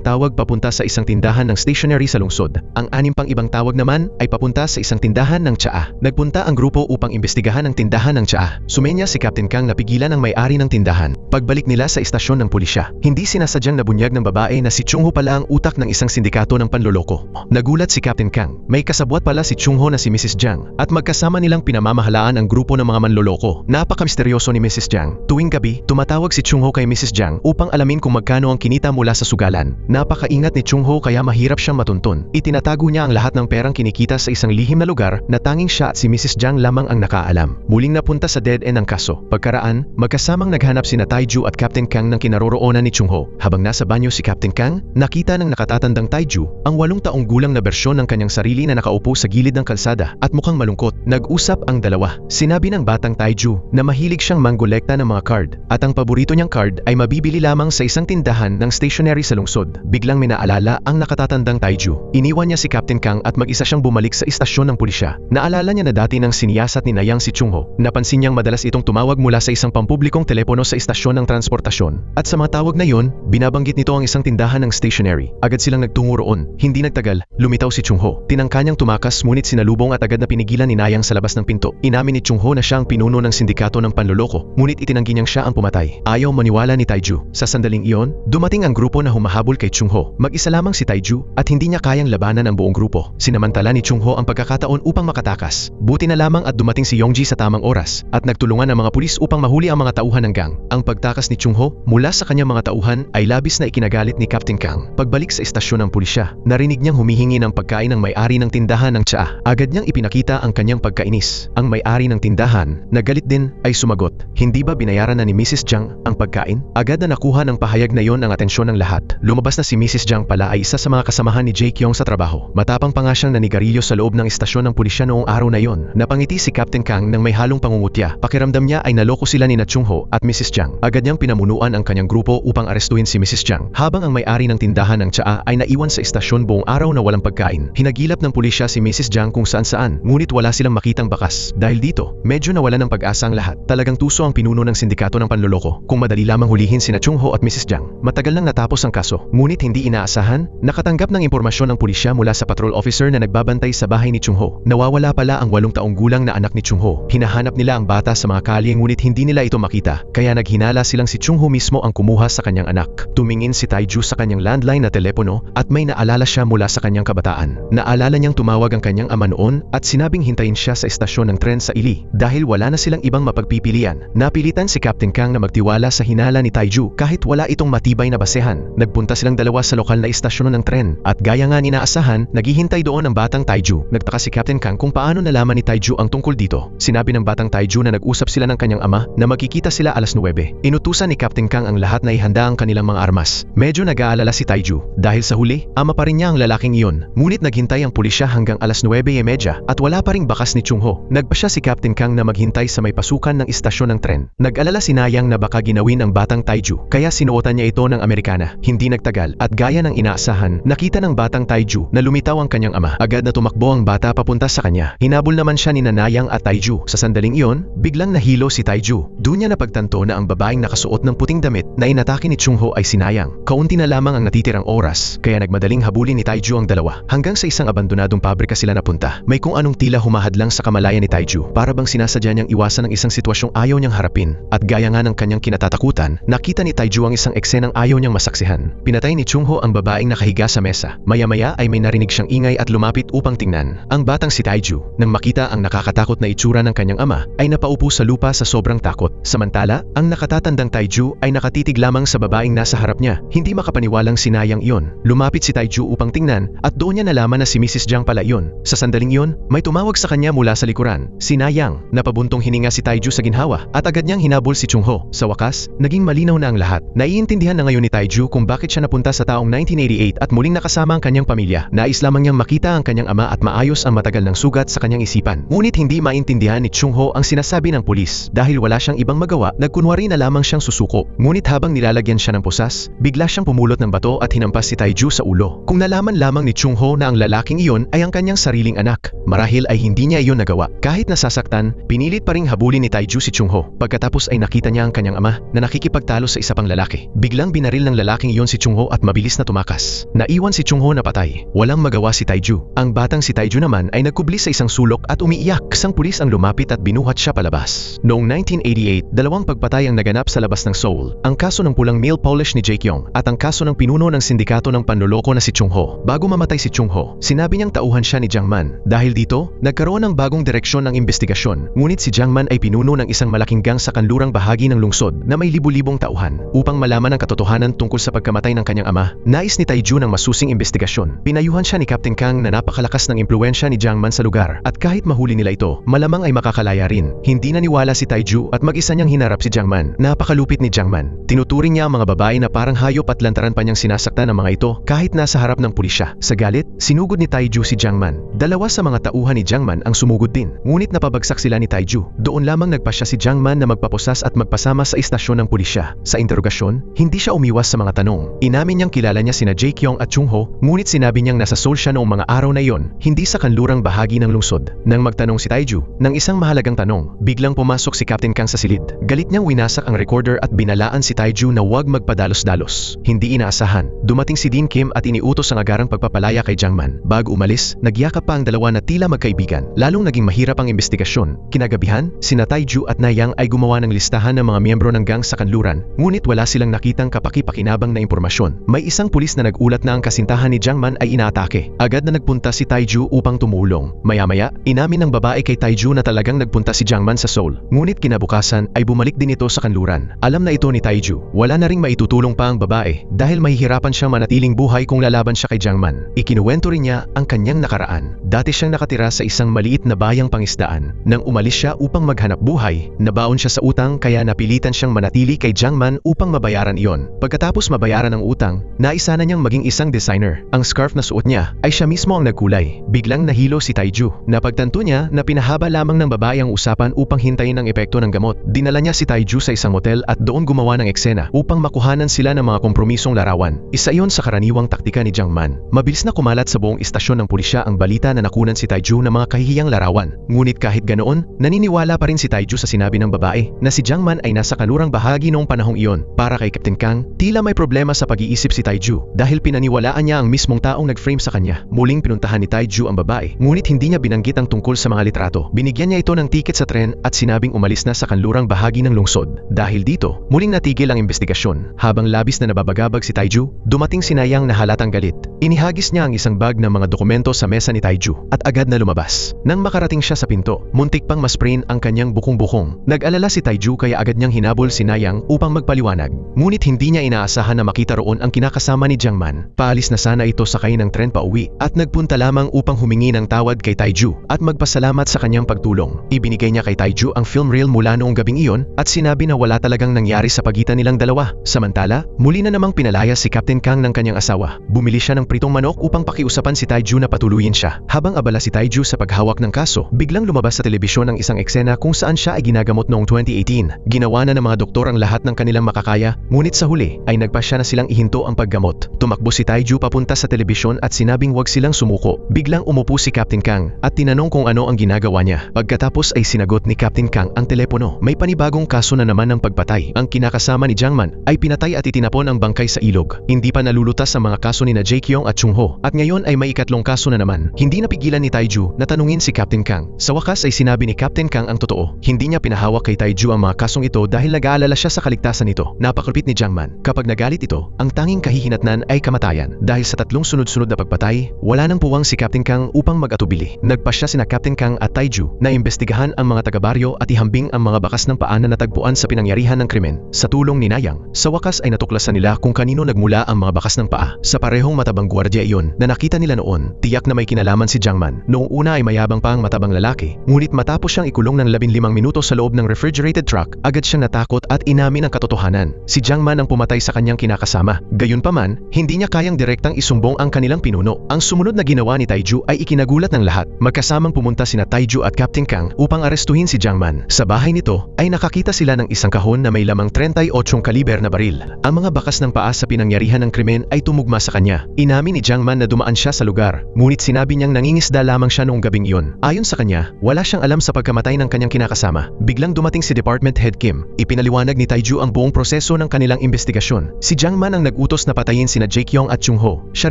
tawag papunta sa isang tindahan ng stationery sa lungsod. Ang 6 pang ibang tawag naman ay papunta sa isang tindahan ng tsaa. Nagpunta ang grupo upang imbestigahan ang tindahan ng tsaa. Sumenya si Captain Kang na pigilan ang may-ari ng tindahan. Pagbalik nila sa istasyon ng pulisya, hindi sinasadyang nabunyag ng babae na si Chung-ho pala ang utak ng isang sindikato ng panloloko. Nagulat si Captain Kang. May kasabwat pala si Chung-ho na si Mrs. Jiang at magkasama nilang pinamamahalaan ang grupo ng mga manloloko. Napaka-misteryoso ni Mrs. Jiang. Tuwing gabi, tumatawag si Chung-ho kay Mrs. Jiang upang alamin kung magkano ang kinita mula sa sugalan. Napakaingat ni Chung-ho kaya mahirap siyang matuntun. Itinatago niya ang lahat ng perang kinikita sa isang lihim na lugar na tanging siya at si Mrs. Jiang lamang ang nakaalam. Muling napunta sa dead end ang kaso. Pagkaraan, magkasamang naghanap sina Taiju at Captain Kang ng kinaroroonan ni Chung-ho. Habang nasa banyo si Captain Kang, nakita ng nakatatandang Taiju ang 8 taong gulang na bersyon ng kanyang sarili na nakaupo sa gilid ng kalsada at mukhang malungkot. Nag-usap ang dalawa. Sinabi ng batang Taiju na mahilig siyang manggolekta ng mga card at ang paborito niyang card ay mabibili lamang sa isang tindahan ng stationery sa lungsod. Biglang may naalala ang nakatatandang Taiju. Iniwan niya si Captain Kang at mag-isa siyang bumalik sa istasyon ng pulisya. Naalala niya na dati nang siniyasat ni Nayang si Chung-ho. Napansin niyang madalas itong tumawag mula sa isang pampublikong telepono sa istasyon ng transportasyon. At sa mga tawag na yon, binabanggit nito ang isang tindahan ng stationery. Agad silang nagtungo roon. Hindi nagtagal, lumitaw si Chung-ho. Tinangka niyang tumakas ngunit sinalubong at agad na pinigilan ni Nayang sa labas ng pinto. Inamin ni Chung-ho na siya ang pinuno ng sindikato ng panloloko, ngunit itinanggi niyang siya ang pumatay. Ayaw maniwala ni Taiju. Sa sandaling iyon, dumating ang grupo na humahabol kay Chung-ho. Mag-isa lamang si Taiju at hindi niya kayang labanan ang buong grupo. Sinamantala ni Chung-ho ang pagkakataon upang makatakas. Buti na lamang at dumating si Yongji sa tamang oras at nagtulungan ang mga pulis upang mahuli ang mga tauhan ng gang. Ang pagtakas ni Chung-ho mula sa kanyang mga tauhan ay labis na ikinagalit ni Captain Kang. Pagbalik sa istasyon ng pulisya, narinig niyang humihingi ng pagkain ng may-ari ng tindahan ng tsaa. Agad niyang ipinakita ang kanyang pagkainis. Ang may-ari ng tindahan, na galit din, ay sumagot. Hindi ba binayaran na ni Mrs. Jiang ang pagkain? Agad na nakuha ng pahayag na yon ang atensyon ng lahat. Lumabas na si Mrs. Jiang pala ay isa sa mga kasamahan ni Jae-kyung sa trabaho. Matapang pa nga siyang nanigarilyo sa loob ng istasyon ng pulisya noong araw na yon. Napangiti si Captain Kang nang may halong pangungutya. Pakiramdam niya ay naloko sila ni Chung-ho at Mrs. Jiang. Agad niyang pinamunuan ang kanyang grupo upang arestuhin si Mrs. Jiang. Habang ang may-ari ng tindahan ng tsaa ay naiwan sa istasyon buong araw na walang pagkain. Hinagilap ng pulisya si Mrs. Jiang kung saan-saan, ngunit wala silang makitang bakas. Dahil dito, medyo nawala ng pag-asa ang lahat. Talagang tuso ang pinuno ng sindikato ng panloloko. Kung madali lamang hulihin sina Chung-ho at Mrs. Jiang, matagal nang natapos ang kaso. Ngunit hindi inaasahan, nakatanggap ng impormasyon ng pulisya mula sa patrol officer na nagbabantay sa bahay ni Chung-ho. Nawawala pala ang 8 taong gulang na anak ni Chung-ho. Hinahanap nila ang bata sa mga kalye ngunit hindi nila ito makita. Kaya naghinala silang si Chung-ho mismo ang kumuha sa kanyang anak. Tumingin si Taiju sa kanyang landline na telepono at may naalala siya mula sa kanyang kabataan. Naalala niyang tumawag ang kanyang ama noon at sinabing hintayin siya sa istasyon ng tren sa Ili. Dahil wala na silang ibang mapagpipilian, napilitan si Captain Kang na magtiwala sa hinala ni Taiju kahit wala itong matibay na basehan. Nagpunta silang dalawa sa lokal na istasyon ng tren at gaya nga inaasahan, naghihintay doon ang batang Taiju. Nagtaka si Captain Kang kung paano nalaman ni Taiju ang tungkol dito. Sinabi ng batang Taiju na nag-usap sila ng kanyang ama na magkikita sila alas 9. Inutusan ni Captain Kang ang lahat na ihanda ang kanilang mga armas. Medyo nag-aalala si Taiju dahil sa huli, ama pa rin niya ang lalaking iyon. Ngunit naghintay ang pulisya hanggang alas 9:30 at wala pa ring bakas ni Chung-ho. Nagpasya si Captain Kang na maghintay sa may pasukan ng istasyon ng tren. Nag-alala si Nayang na baka ginawin ang batang Taiju kaya sinuotan niya ito ng Amerikana. Hindi nagtagal at gaya ng inaasahan, nakita ng batang Taiju na lumitaw ang kanyang ama. Agad na tumakbo ang bata papunta sa kanya. Hinabol naman siya ni Nayang at Taiju. Sa sandaling iyon, biglang nahilo si Taiju. Doon niya napagtanto na ang babae babaeng nakasuot ng puting damit na inatake ni Chung-ho ay sinayang. Kaunti na lamang ang natitirang oras, kaya nagmadaling habulin ni Taiju ang dalawa. Hanggang sa isang abandonadong pabrika sila napunta. May kung anong tila humahadlang sa kamalayan ni Taiju, para bang sinasadya niyang iwasan ang isang sitwasyong ayaw niyang harapin. At gaya nga ng kanyang kinatatakutan, nakita ni Taiju ang isang eksenang ayaw niyang masaksihan. Pinatay ni Chung-ho ang babaeng nakahiga sa mesa. Maya-maya ay may narinig siyang ingay at lumapit upang tingnan. Ang batang si Taiju, nang makita ang nakakatakot na itsura ng kanyang ama, ay napaupo sa lupa sa sobrang takot. Samantala, ang nakatatandang Taiju ay nakatitig lamang sa babaeng nasa harap niya. Hindi makapaniwalang sinayang iyon. Lumapit si Taiju upang tingnan at doon niya nalaman na si Mrs. Jiang pala iyon. Sa sandaling iyon, may tumawag sa kanya mula sa likuran. Sinayang, napabuntong hininga si Taiju sa ginhawa at agad niyang hinabol si Chung-ho. Sa wakas, naging malinaw na ang lahat. Naiintindihan na ngayon ni Taiju kung bakit siya napunta sa taong 1988 at muling nakasama ang kanyang pamilya. Nais lamang niyang makita ang kanyang ama at maayos ang matagal ng sugat sa kanyang isipan. Ngunit hindi maintindihan ni Chung-ho ang sinasabi ng pulis. Dahil wala siyang ibang magawa, nagkunwari na lamang siyang susuko. Ngunit habang nilalagyan siya ng pusas, bigla siyang pumulot ng bato at hinampas si Taiju sa ulo. Kung nalaman lamang ni Chung-ho na ang lalaking iyon ay ang kanyang sariling anak, marahil ay hindi niya iyon nagawa. Kahit nasasaktan, pinilit pa ring habulin ni Taiju si Chung-ho. Pagkatapos ay nakita niya ang kanyang ama na nakikipagtalo sa isa pang lalaki. Biglang binaril ng lalaking iyon si Chung-ho at mabilis na tumakas. Naiwan si Chung-ho na patay. Walang magawa si Taiju. Ang batang si Taiju naman ay nagkubli sa isang sulok at umiiyak. Isang pulis ang lumapit at binuhat siya palabas. Noong 1988, dalawang pagpatay ang naganap sa labas ng Seoul. Ang kaso ng pulang nail polish ni Jae-kyung at ang kaso ng pinuno ng sindikato ng panloloko na si Chung-ho. Bago mamatay si Chung-ho, sinabi niyang tauhan siya ni Jiang Man. Dahil dito, nagkaroon ng bagong direksyon ng investigasyon. Ngunit si Jiang Man ay pinuno ng isang malaking gang sa kanlurang bahagi ng lungsod na may libu-libong tauhan. Upang malaman ang katotohanan tungkol sa pagkamatay ng kanyang ama, nais ni Taiju ng masusing investigasyon. Pinayuhan siya ni Captain Kang na napakalakas ng impluwensya ni Jiang Man sa lugar at kahit mahuli nila ito, malamang ay makakalaya rin. Hindi naniwala si Taiju at mag-isa niyang hinarap si Jiang Man. Napakalupit ni Jiang Man. Tinuturing niya ang mga babae na parang hayop at lantaran pa niyang sinasaktan ang mga ito kahit nasa harap ng pulisya. Sa galit, sinugod ni Taiju si Jiang Man. Dalawa sa mga tauhan ni Jiang Man ang sumugod din. Ngunit napabagsak sila ni Taiju. Doon lamang nagpasya si Jiang Man na magpaposas at magpasama sa istasyon ng pulisya. Sa interogasyon, hindi siya umiwas sa mga tanong. Inamin niyang kilala niya sina Jae-kyung at Chung-ho, ngunit sinabi niyang nasa Seoul siya noong mga araw na iyon, hindi sa kanlurang bahagi ng lungsod. Nang magtanong si Taiju ng isang mahalagang tanong, biglang pumasok si Captain Kang sa silid. Galit niyang winasak ang recorder at binalaan si Taiju na huwag magpadalos-dalos. Hindi inaasahan, dumating si Dean Kim at iniutos ang agarang pagpapalaya kay Jiang Man. Bago umalis, nagyakap pa ang dalawa na tila magkaibigan. Lalong naging mahirap ang investigasyon. Kinagabihan, sina Taiju at Nayang ay gumawa ng listahan ng mga miyembro ng gang sa kanluran, ngunit wala silang nakitang kapaki-pakinabang na impormasyon. May isang pulis na nagulat na ang kasintahan ni Jiang Man ay inaatake. Agad na nagpunta si Taiju upang tumulong. Maya-maya, inamin ng babae kay Taiju na talagang nagpunta si Jiang Man sa Seoul. Ngunit kinabukasan ay bumalik din ito sa kanluran. Alam na ito ni Taiju. Wala na ring maitutulong pa ang babae dahil mahihirapan siyang manatiling buhay kung lalaban siya kay Jiang Man. Ikinuwento rin niya ang kanyang nakaraan. Dati siyang nakatira sa isang maliit na bayang pangisdaan. Nang umalis siya upang maghanap buhay, nabaon siya sa utang kaya napilitan siyang manatili kay Jiang Man upang mabayaran iyon. Pagkatapos mabayaran ang utang, naisana niyang maging isang designer. Ang scarf na suot niya ay siya mismo ang nagkulay. Biglang nahilo si Taiju. Napagtanto niya na pinahaba lamang ng babae ang usapan upang hintayin ang epekto ng gamot. Dinala niya si Taiju sa isang hotel at doon gumawa ng eksena upang makuhanan sila ng mga kompromisong larawan. Isa iyon sa karaniwang taktika ni Jiang Man. Mabilis na kumalat sa buong istasyon ng pulisya ang balita na nakunan si Taiju ng mga kahihiyang larawan. Ngunit kahit ganoon, naniniwala pa rin si Taiju sa sinabi ng babae na si Jiang Man ay nasa kanlurang bahagi noong panahong iyon. Para kay Captain Kang, tila may problema sa pag-iisip si Taiju dahil pinaniwalaan niya ang mismong taong nag-frame sa kanya. Muling pinuntahan ni Taiju ang babae, ngunit hindi niya binanggit ang tungkol sa mga litrato. Binigyan niya ito ng tiket sa tren at sinabing umalis na sa kanlurang bahagi ng lungsod. Dahil dito, muling natigil ang investigasyon. Habang labis na nababagabag si Taiju, dumating si Nayang na halatang galit. Inihagis niya ang isang bag ng mga dokumento sa mesa ni Taiju at agad na lumabas. Nang makarating siya sa pinto, muntik pang masprain ang kanyang bukong-bukong. Nag-alala si Taiju kaya agad niyang hinabol si Nayang upang magpaliwanag. Ngunit hindi niya inaasahan na makita roon ang kinakasama ni Jiang Man. Paalis na sana ito sakay ng tren pauwi at nagpunta lamang upang humingi ng tawad kay Taiju at magpasalamat sa kanyang pagtulong. Ibinigay niya kay Taiju ang film reel mula noong gabing iyon at sinabi na wala talagang nangyari sa pagitan nilang dalawa. Samantala, muli na namang pinalaya si Captain Kang ng kanyang asawa. Bumili siya ng pritong manok upang pakiusapan si Taiju na patuluyin siya. Habang abala si Taiju sa paghawak ng kaso, biglang lumabas sa telebisyon ang isang eksena kung saan siya ay ginagamot noong 2018. Ginawa na ng mga doktor ang lahat ng kanilang makakaya, ngunit sa huli ay nagpasya na silang ihinto ang paggamot. Tumakbo si Taiju papunta sa telebisyon at sinabing wag silang sumuko. Biglang umupo si Captain Kang at tinanong kung ano ang ginagawa niya. Pagkatapos ay sinagot ni Captain Kang ang telepono. May panibagong kaso na naman ng pagpatay. Ang kinakasama ni Jiangman ay pinatay at itinapon ang bangkay sa ilog. Hindi pa nalulutas ang mga kaso ni na Jaekyong at Chung-ho at ngayon ay may ikatlong kaso na naman. Hindi napigilan ni Taiju na tanungin si Captain Kang. Sa wakas ay sinabi ni Captain Kang ang totoo. Hindi niya pinahawak kay Taiju ang mga kasong ito dahil nag-aalala siya sa kaligtasan nito. Napakalupit ni Jiangman. Kapag nagalit ito, ang tanging kahihinatnan ay kamatayan. Dahil sa tatlong sunod-sunod na pagpatay, wala nang puwang si Captain Kang upang mag-atubili. Nagpasya sina Captain Kang at Taiju na imbestigahan ang mga taga-baryo at ihambing ang mga bakas ng paa na natagpuan sa pinangyarihan ng krimen. Sa tulong ni Nayang, sa wakas ay natuklasan nila kung kanino nagmula ang mga bakas ng paa. Sa parehong matabang gwardiya iyon na nakita nila noon, tiyak na may kinalaman si Jiangman. Noong una ay mayabang pa ang matabang lalaki, ngunit matapos siyang ikulong ng 15 minuto sa loob ng refrigerated truck, agad siyang natakot at inamin ang katotohanan. Si Jiangman ang pumatay sa kanyang kinakasama. Gayunpaman, hindi niya kayang direktang isumbong ang kanilang pinuno. Ang sumunod na ginawa ni Taiju ay ikinagulat ng lahat. Magkasamang pumunta sina Taiju at Captain Kang upang arestuhin si Jiangman. Sa bahay nito ay nakakita sila ng isang kahon na may lamang 38 kaliber na baril. Ang mga bakas ng paa sa pinangyarihan ng krimen ay tumugma sa kanya. Inamin ni Jiangman na dumaan siya sa lugar, ngunit sinabi niyang nangingisda lamang siya noong gabing iyon. Ayon sa kanya, wala siyang alam sa pagkamatay ng kanyang kinakasama. Biglang dumating si Department Head Kim. Ipinaliwanag ni Taiju ang buong proseso ng kanilang investigasyon. Si Jiangman ang nag-utos na patayin sina Jaekyong at Chung-ho. Siya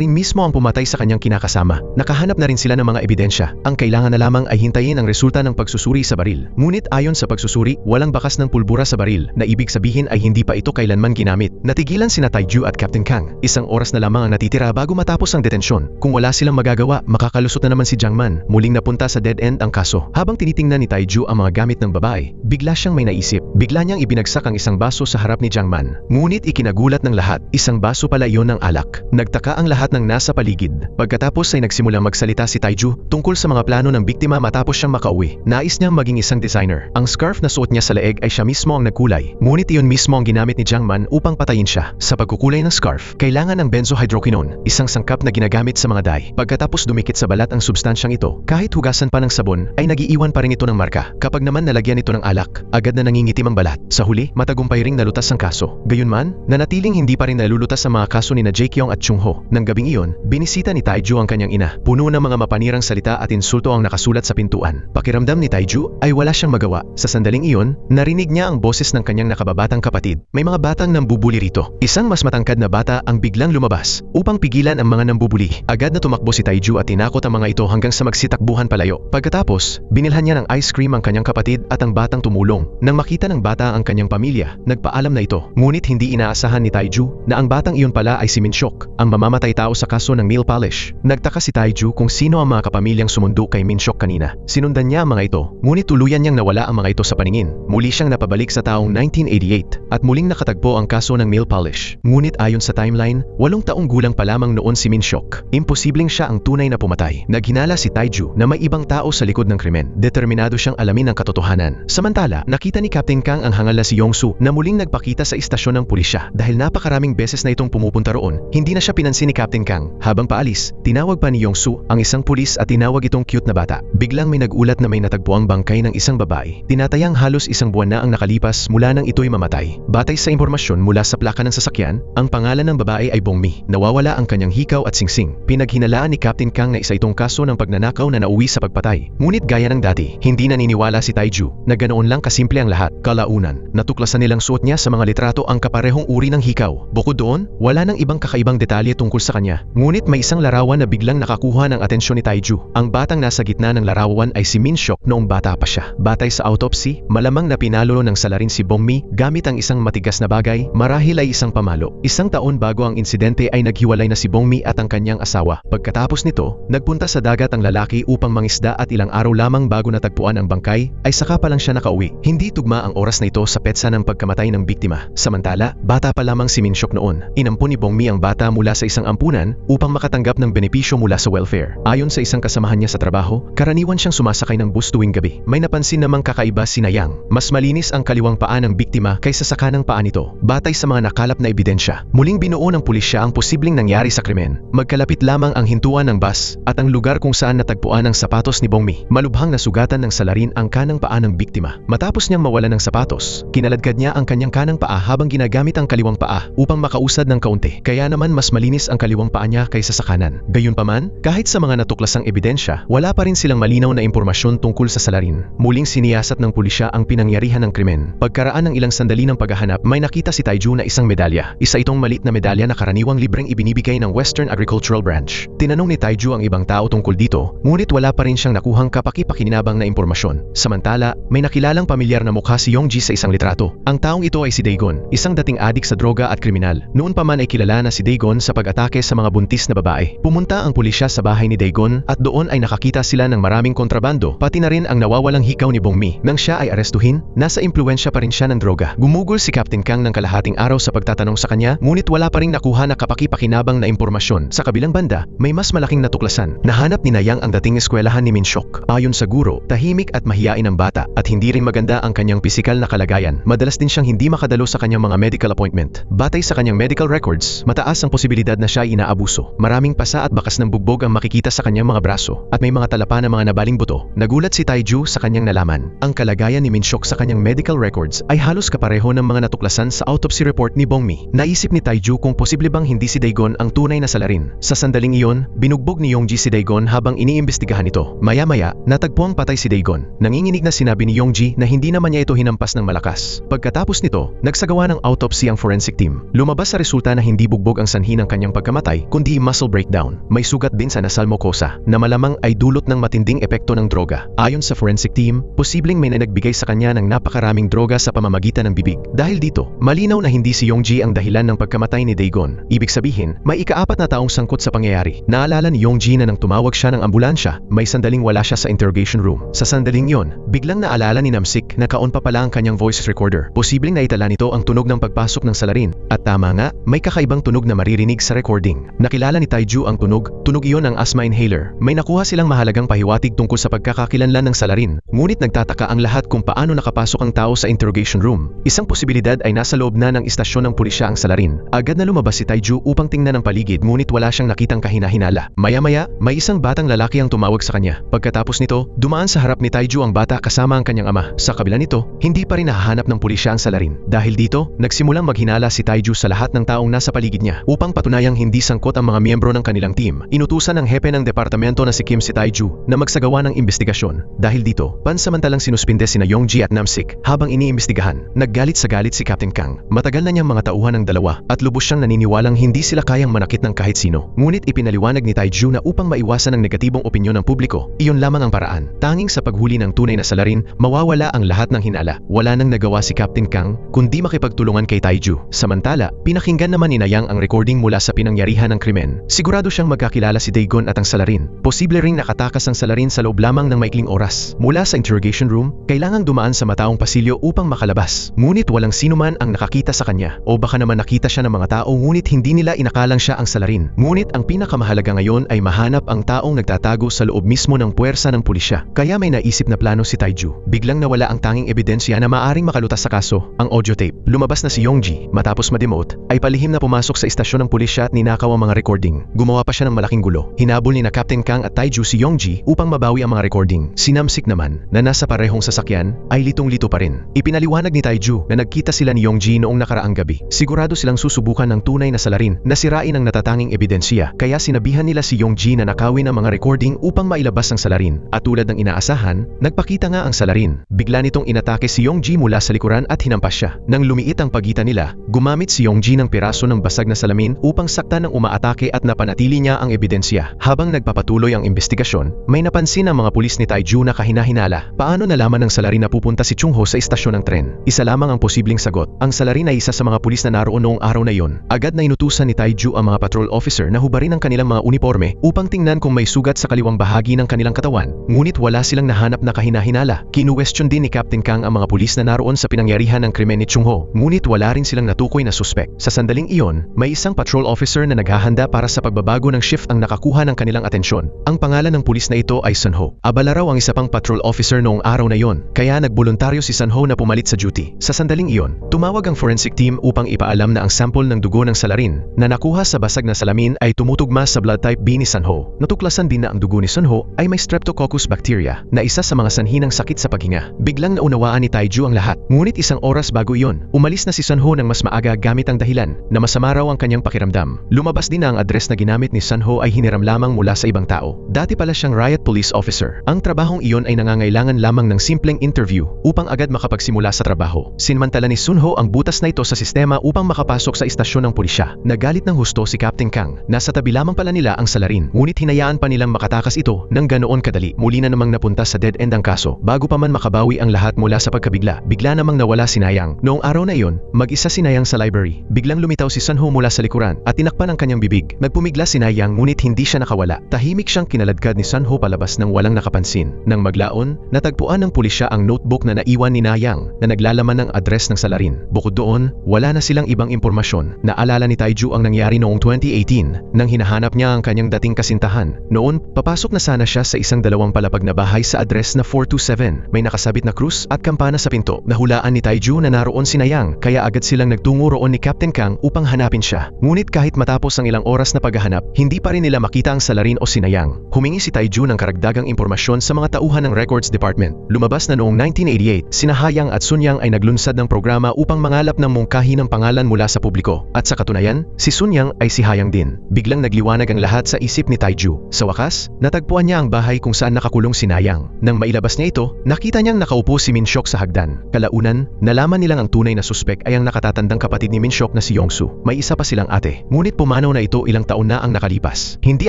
rin mismo ang pumatay sa kanyang kinakasama. Nakahanap na rin sila ng mga ebidensya. Ang kailangan na lamang ay hintayin ang resulta ng pagsusuri sa baril. Ngunit ayon sa pagsusuri, walang bakas ng pulbura sa baril, na ibig sabihin ay hindi pa ito kailanman ginamit. Natigilan sina Taiju at Captain Kang. Isang oras na lamang ang natitira bago matapos ang detensyon. Kung wala silang magagawa, makakalusot na naman si Jiangman. Muling napunta sa dead end ang kaso. Habang tinitingnan ni Taiju ang mga gamit ng babae, bigla siyang may naisip. Bigla niyang ibinagsak ang isang baso sa harap ni Jiangman. Ngunit ikinagulat ng lahat, isang baso pala iyon ng alak. Nagtaka ang lahat ng nasa paligid. Pagkatapos ay nagsimulang magsalita si Taiju tungkol sa mga plano ng biktima matapos siyang makauwi. Nais niyang maging isang designer. Ang scarf na suot niya sa leeg ay siya mismo ang nagkulay. Ngunit iyon mismo ang ginamit ni Jiangman upang patayin siya. Sa pagkukulay ng scarf, kailangan ng benzohydroquinone, isang sangkap na ginagamit sa mga dye. Pagkatapos dumikit sa balat ang substansyang ito, kahit hugasan pa ng sabon, ay nagiiwan pa rin ito ng marka. Kapag naman nalagyan ito ng alak, agad na nangingitim ang balat. Sa huli, matagumpay ring nalutas ang kaso. Gayunman, nanatiling hindi pa rin nalulutas ang mga kaso ni na Jaekyong at Chung-ho. Nang gabing iyon, binisita ni Taiju ang kanyang ina. Puno ng mga mapanirang salita at insulto ang nakasulat sa pintuan. Pakiramdam ni Taiju ay wala siyang magawa. Sa sandaling iyon, narinig niya ang boses ng kanyang nakababatang kapatid. May mga batang nambubuli rito. Isang mas matangkad na bata ang biglang lumabas upang pigilan ang mga nambubuli. Agad na tumakbo si Taiju at tinakot ang mga ito hanggang sa magsitakbuhan palayo. Pagkatapos, binilhan niya ng ice cream ang kanyang kapatid at ang batang tumulong. Nang makita ng bata ang kanyang pamilya, nagpaalam na ito. Ngunit hindi inaasahan ni Taiju na ang batang iyon pala ay si Minhyuk, ang mamamatay tao sa kaso ng nail polish. Nagtaka si Taiju kung sino ang mga kapamilyang sumundo kay Minhyuk kanina. Sinundan niya ang mga ito, ngunit tuluyan niyang nawala ang mga ito sa paningin. Muli siyang napabalik sa taong 1988 at muling nakatagpo ang kaso ng nail polish. Ngunit ayon sa timeline, 8 taong gulang pa lamang noon si Minhyuk. Imposibleng siya ang tunay na pumatay. Naghinala si Taiju na may ibang tao sa likod ng krimen. Determinado siyang alamin ang katotohanan. Samantala, nakita ni Captain Kang ang hangal na si Yongsu na muling nagpakita sa istasyon ng pulisya. Dahil napakaraming beses na itong pumupunta roon, hindi na siya pinansin ni Captain Kang. Habang paalis, tinawag pa ni Yongsu ang isang pulis at tinawag itong cute na bata. Biglang may nagulat na may natagpuang bangkay ng isang babae. Tinatayang halos isang buwan na ang nakalipas mula nang ito'y mamatay. Batay sa impormasyon mula sa plaka ng sasakyan, ang pangalan ng babae ay Bongmi. Nawawala ang kanyang hikaw at singsing. Pinaghinalaan ni Captain Kang na isa itong kaso ng pagnanakaw na nauwi sa pagpatay. Ngunit gaya ng dati, hindi naniniwala si Taiju na ganoon lang kasimple ang lahat. Kalaunan, natuklasan nilang suot niya sa mga litrato ang kaparehong uri ng hikaw. Bukod doon, wala nang ibang kakaibang detalye tungkol sa kanya. Ngunit may isang larawan na biglang nakakuha ng atensyon ni Taiju. Ang batang nasa gitna ng larawan ay si Minhyuk noong bata pa siya. Batay sa autopsy, malamang na pinalo ng salarin si Bongmi gamit ang isang matigas na bagay, marahil ay isang pamalo. Isang taon bago ang insidente ay naghiwalay na si Bongmi at ang kanyang asawa. Pagkatapos nito, nagpunta sa dagat ang lalaki upang mangisda at ilang araw lamang bago natagpuan ang bangkay, ay saka pa lang siya nakauwi. Hindi tugma ang oras na ito sa petsa ng pagkamatay ng biktima. Samantala, bata pa lamang si Minhyuk noon. Inampun ni Bongmi ang bata mula sa isang ampunan upang makatanggap ng benepisyo mula sa welfare. Ayon sa isang kasamahan niya sa trabaho, karaniwan siyang sumasakay ng bus tuwing gabi. May napansin namang kakaiba si Nayang. Mas malinis ang kaliwang paa ng biktima kaysa sa kanang paa nito. Batay sa mga nakalap na ebidensya, muling binuo ng pulisya ang posibleng nangyari sa krimen. krimen. Magkalapit lamang ang hintuan ng bus at ang lugar kung saan natagpuan ang sapatos ni Bongmi. Malubhang nasugatan ng salarin ang kanang paa ng biktima. Matapos niyang mawala ng sapatos, kinaladkad niya ang kanyang kanang paa habang ginagamit ang kaliwang paa upang makausad ng kaunti. Kaya naman mas malinis ang kaliwang paa niya kaysa sa kanan. Gayunpaman, kahit sa mga natuklasang ebidensya, wala pa rin silang malinaw na impormasyon tungkol sa salarin. Muling siniyasat ng pulisya ang pinangyarihan ng krimen. Pagkaraan ng ilang sandali ng paghahanap, may nakita si Taiju na isang medalya. Isa itong maliit na medalya na karaniwang libreng ibinibigay ng Western Agricultural Branch. Tinanong ni Taiju ang ibang tao tungkol dito, ngunit wala pa rin siyang nakuhang kapaki-pakinabang na impormasyon. Samantala, may nakilalang pamilyar na mukha si Yongji sa isang litrato. Ang taong ito ay si Daegon, isang dating adik sa droga at kriminal. Noon pa man ay kilala na si Daegon sa pag-atake sa mga buntis na babae. Pumunta ang pulisya sa bahay ni Daegon at doon ay nakakita sila ng maraming kontrabando, pati na rin ang nawawalang hikaw ni Bongmi. Nang siya ay arestuhin, nasa impluwensya pa rin siya ng droga. Gumugol si Captain Kang ng kalahating araw sa pagtatanong sa kanya, ngunit wala pa ring nakuha na kapaki-pakinabang na impormasyon. Sa kabilang banda, may mas malaking natuklasan. Nahanap ni Nayang ang dating eskwelahan ni Minshok. Ayon sa guro, tahimik at mahiyain ang bata at hindi rin maganda ang kanyang pisikal na kalagayan. Madalas din siyang hindi makadalo sa kanyang mga medical appointment. Batay sa kanyang medical records, mataas ang posibilidad na siya ay inaabuso. Maraming pasa at bakas ng bugbog ang makikita sa kanyang mga braso at may mga talapa ng mga nabaling buto. Nagulat si Taiju sa kanyang nalaman. Ang kalagayan ni Minshok sa kanyang medical records ay halos kapareho ng mga natuklasan sa autopsy report ni Bongmi. Naisip ni Taiju kung posible bang hindi si Daegon ang tunay na salarin. Sa sandaling iyon, binugbog ni Yongji si Daegon habang iniimbestigahan ito. Maya-maya, natagpuang patay si Daegon. Nanginginig na sinabi ni Yongji na hindi naman niya ito hinampas ng malakas. Pagkatapos nito, nagsagawa ng autopsy ang forensic team. Lumabas sa resulta na hindi bugbog ang sanhi ng kanyang pagkamatay, kundi muscle breakdown. May sugat din sa nasal mucosa na malamang ay dulot ng matinding epekto ng droga. Ayon sa forensic team, posibleng may nagbigay sa kanya ng napakaraming droga sa pamamagitan ng bibig. Dahil dito, malinaw na hindi si Yongji ang dahilan ng pagkamatay ni Daegon. Ibig sabihin, may ika-4 na taong sangkot sa pangyayari. Naalala ni Yongji na nang tumawag siya ng ambulansya, may sandaling wala siya sa interrogation room. Sa sandaling yon, biglang naalala ni Namsik na kaon pa pala ang kanyang voice recorder. Posibleng naitala nito ang tunog ng pagpasok ng salarin. At tama nga, may kakaibang tunog na maririnig sa recording. Nakilala ni Taiju ang tunog iyon ang asthma inhaler. May nakuha silang mahalagang pahiwatig tungkol sa pagkakakilanlan ng salarin. Ngunit nagtataka ang lahat kung paano nakapasok ang tao sa interrogation room. Isang posibilidad ay nasa loob na ng istasyon ng pulisya ang salarin. Agad na lumabas si Taiju upang tingnan ang paligid, ngunit wala siyang nakitang kahina-hinala. Maya-maya, may isang batang lalaki ang tumawag sa kanya. Pagkatapos nito, dumaan sa harap ni Taiju ang bata kasama ang kanyang ama. Sa kabila nito, hindi pa rin nahahanap ng pulisya ang salarin. Dahil dito, nagsimulang maghinala si Taiju sa lahat ng taong nasa paligid niya. Upang patunayang hindi sangkot ang mga miyembro ng kanilang team, inutusan ng hepe ng departamento na si Kim si Taiju na magsagawa ng investigasyon. Dahil dito, pansamantalang sinuspinde sina Yongji at Namsik habang iniimbestigahan. Naggalit sa galit si Captain Kang. Matagal na niyang mga tauhan ng dalawa at lubos siyang naniniwalang hindi sila kayang manakit ng kahit sino. Ngunit ipinaliwanag ni Taiju na upang maiwasan ang negatibong opinyon ng publiko, iyon lamang ang paraan. Tanging sa paghuli ng tunay na salarin, mawawala ang lahat ng hinala. Wala nang nagawa si Captain Kang kundi makipagtulungan kay Taiju. Samantala, pinakinggan naman ni Nayang ang recording mula sa pinangyarihan ng krimen. Sigurado siyang magkakilala si Daegon at ang salarin. Posible ring nakatakas ang salarin sa loob lamang ng maikling oras. Mula sa interrogation room, kailangang dumaan sa mataong pasilyo upang makalabas. Ngunit walang sinuman ang nakakita sa kanya. O baka naman nakita siya ng mga tao ngunit hindi nila inakalang siya ang salarin. Ngunit ang pinakamahalaga ngayon ay mahanap ang taong nagtatago sa loob mismo ng puwersa ng pulisya. Kaya may naisip na plano si Taiju. Biglang nawala ang tanging ebidensya na maaring makalutas sa kaso, ang audio tape. Lumabas na si Yongji, matapos ma-demote, ay palihim na pumasok sa istasyon ng pulisya at ninakaw ang mga recording. Gumawa pa siya ng malaking gulo. Hinabol ni na Captain Kang at Taiju si Yongji upang mabawi ang mga recording. Si Namsik naman, na nasa parehong sasakyan, ay litong-lito pa rin. Ipinaliwanag ni Taiju na nagkita sila ni Yongji noong nakaraang gabi. Sigurado silang susubukan ng tunay na salarin na sirain ang natatanging ebidensya, kaya sinabihan nila si Yongji na nakawin ang mga recording upang mailabas ang salarin. At tulad ng inaasahan, nagpakita nga ang salarin. Bigla nitong inatake si Yongji mula sa likuran at hinampas siya. Nang lumiit ang pagitan nila, gumamit si Yongji ng piraso ng basag na salamin upang saktan ng umaatake at napanatili niya ang ebidensya. Habang nagpapatuloy ang investigasyon, may napansin ang mga pulis ni Taiju na kahina-hinala. Paano nalaman ng salarin na pupunta si Chungho sa istasyon ng tren? Isa lamang ang posibleng sagot. Ang salarin ay isa sa mga pulis na naroon noong araw na yon. Agad na inutusan ni Taiju ang mga patrol officer na hubarin ang kanilang mga uniforme upang tingnan kung may sugat sa kaliwang bahagi ng kanilang katawan. Ngunit wala silang nahanap na kahina-hinala. Kinuwestiyon din ni Captain Kang ang mga pulis na naroon sa pinangyarihan ng krimen ni Chungho. Ngunit wala rin silang natukoy na suspek. Sa sandaling iyon, may isang patrol officer na naghahanda para sa pagbabago ng shift ang nakakuha ng kanilang atensyon. Ang pangalan ng pulis na ito ay Sunho. Abala raw ang isa pang patrol officer noong araw na yon, kaya nagboluntaryo si Sunho na pumalit sa duty. Sa sandaling iyon, tumawag ang forensic team upang ipaalam na ang sample ng dugo ng salarin na nakuha sa basag nabasag na salamin ay tumutugma sa blood type B ni Sunho. Natuklasan din na ang dugo ni Sunho ay may Streptococcus bacteria na isa sa mga sanhi ng sakit sa paghinga. Biglang naunawaan ni Taiju ang lahat. Ngunit isang oras bago iyon, umalis na si Sunho ng mas maaga gamit ang dahilan na masama raw ang kanyang pakiramdam. Lumabas din na ang address na ginamit ni Sunho ay hiniram lamang mula sa ibang tao. Dati pala siyang riot police officer. Ang trabahong iyon ay nangangailangan lamang ng simpleng interview upang agad makapagsimula sa trabaho. Sinmantala ni Sunho ang butas na ito sa sistema upang makapasok sa istasyon ng pulisya. Nagalit ng husto si Captain Kang. Nasa tabi lamang pala nila ang salarin. Ngunit hinayaan pa nilang makatakas ito ng ganoon kadali. Muli na namang napunta sa dead end ang kaso. Bago pa man makabawi ang lahat mula sa pagkabigla, bigla namang nawala si Nayang. Noong araw na iyon, mag-isa si Nayang sa library. Biglang lumitaw si Sunho mula sa likuran at tinakpan ang kanyang bibig. Nagpumigla si Nayang ngunit hindi siya nakawala. Tahimik siyang kinaladkad ni Sunho palabas nang walang nakapansin. Nang maglaon, natagpuan ng pulisya ang notebook na naiwan ni Nayang na naglalaman ng address ng salarin. Bukod doon, wala na silang ibang impormasyon. Naalala ni Taiju ang nangyari noong 2018 nang hinahanap niya ang kanyang dating kasintahan. Noon, papasok na sana siya sa isang dalawang palapag na bahay sa address na 427. May nakasabit na krus at kampana sa pinto. Nahulaan ni Taiju na naroon si Nayang kaya agad silang nagtungo roon ni Captain Kang upang hanapin siya. Ngunit kahit matapos ang ilang oras na paghahanap, hindi pa rin nila makita ang salarin o si Nayang. Humingi si Taiju ng karagdagang impormasyon sa mga tauhan ng Records Department. Lumabas na noong 1988, sina Hayang at Sunyang ay naglunsad ng programa upang mangalap ng mungkahi ng pangalan mula sa publiko. At sa katunayan, si Sunyang ay si Hayang din. Biglang nagliwanag ang lahat sa isip ni Taiju. Sa wakas, natagpuan niya ang bahay kung saan nakakulong si Nayang. Nang mailabas niya ito, nakita niyang nakaupo si Minshok sa hagdan. Kalaunan, nalaman nilang ang tunay na suspek ay ang nakatatandang kapatid ni Minshok na si Yongsu. May isa pa silang ate. Ngunit pumanaw na ito ilang taon na ang nakalipas. Hindi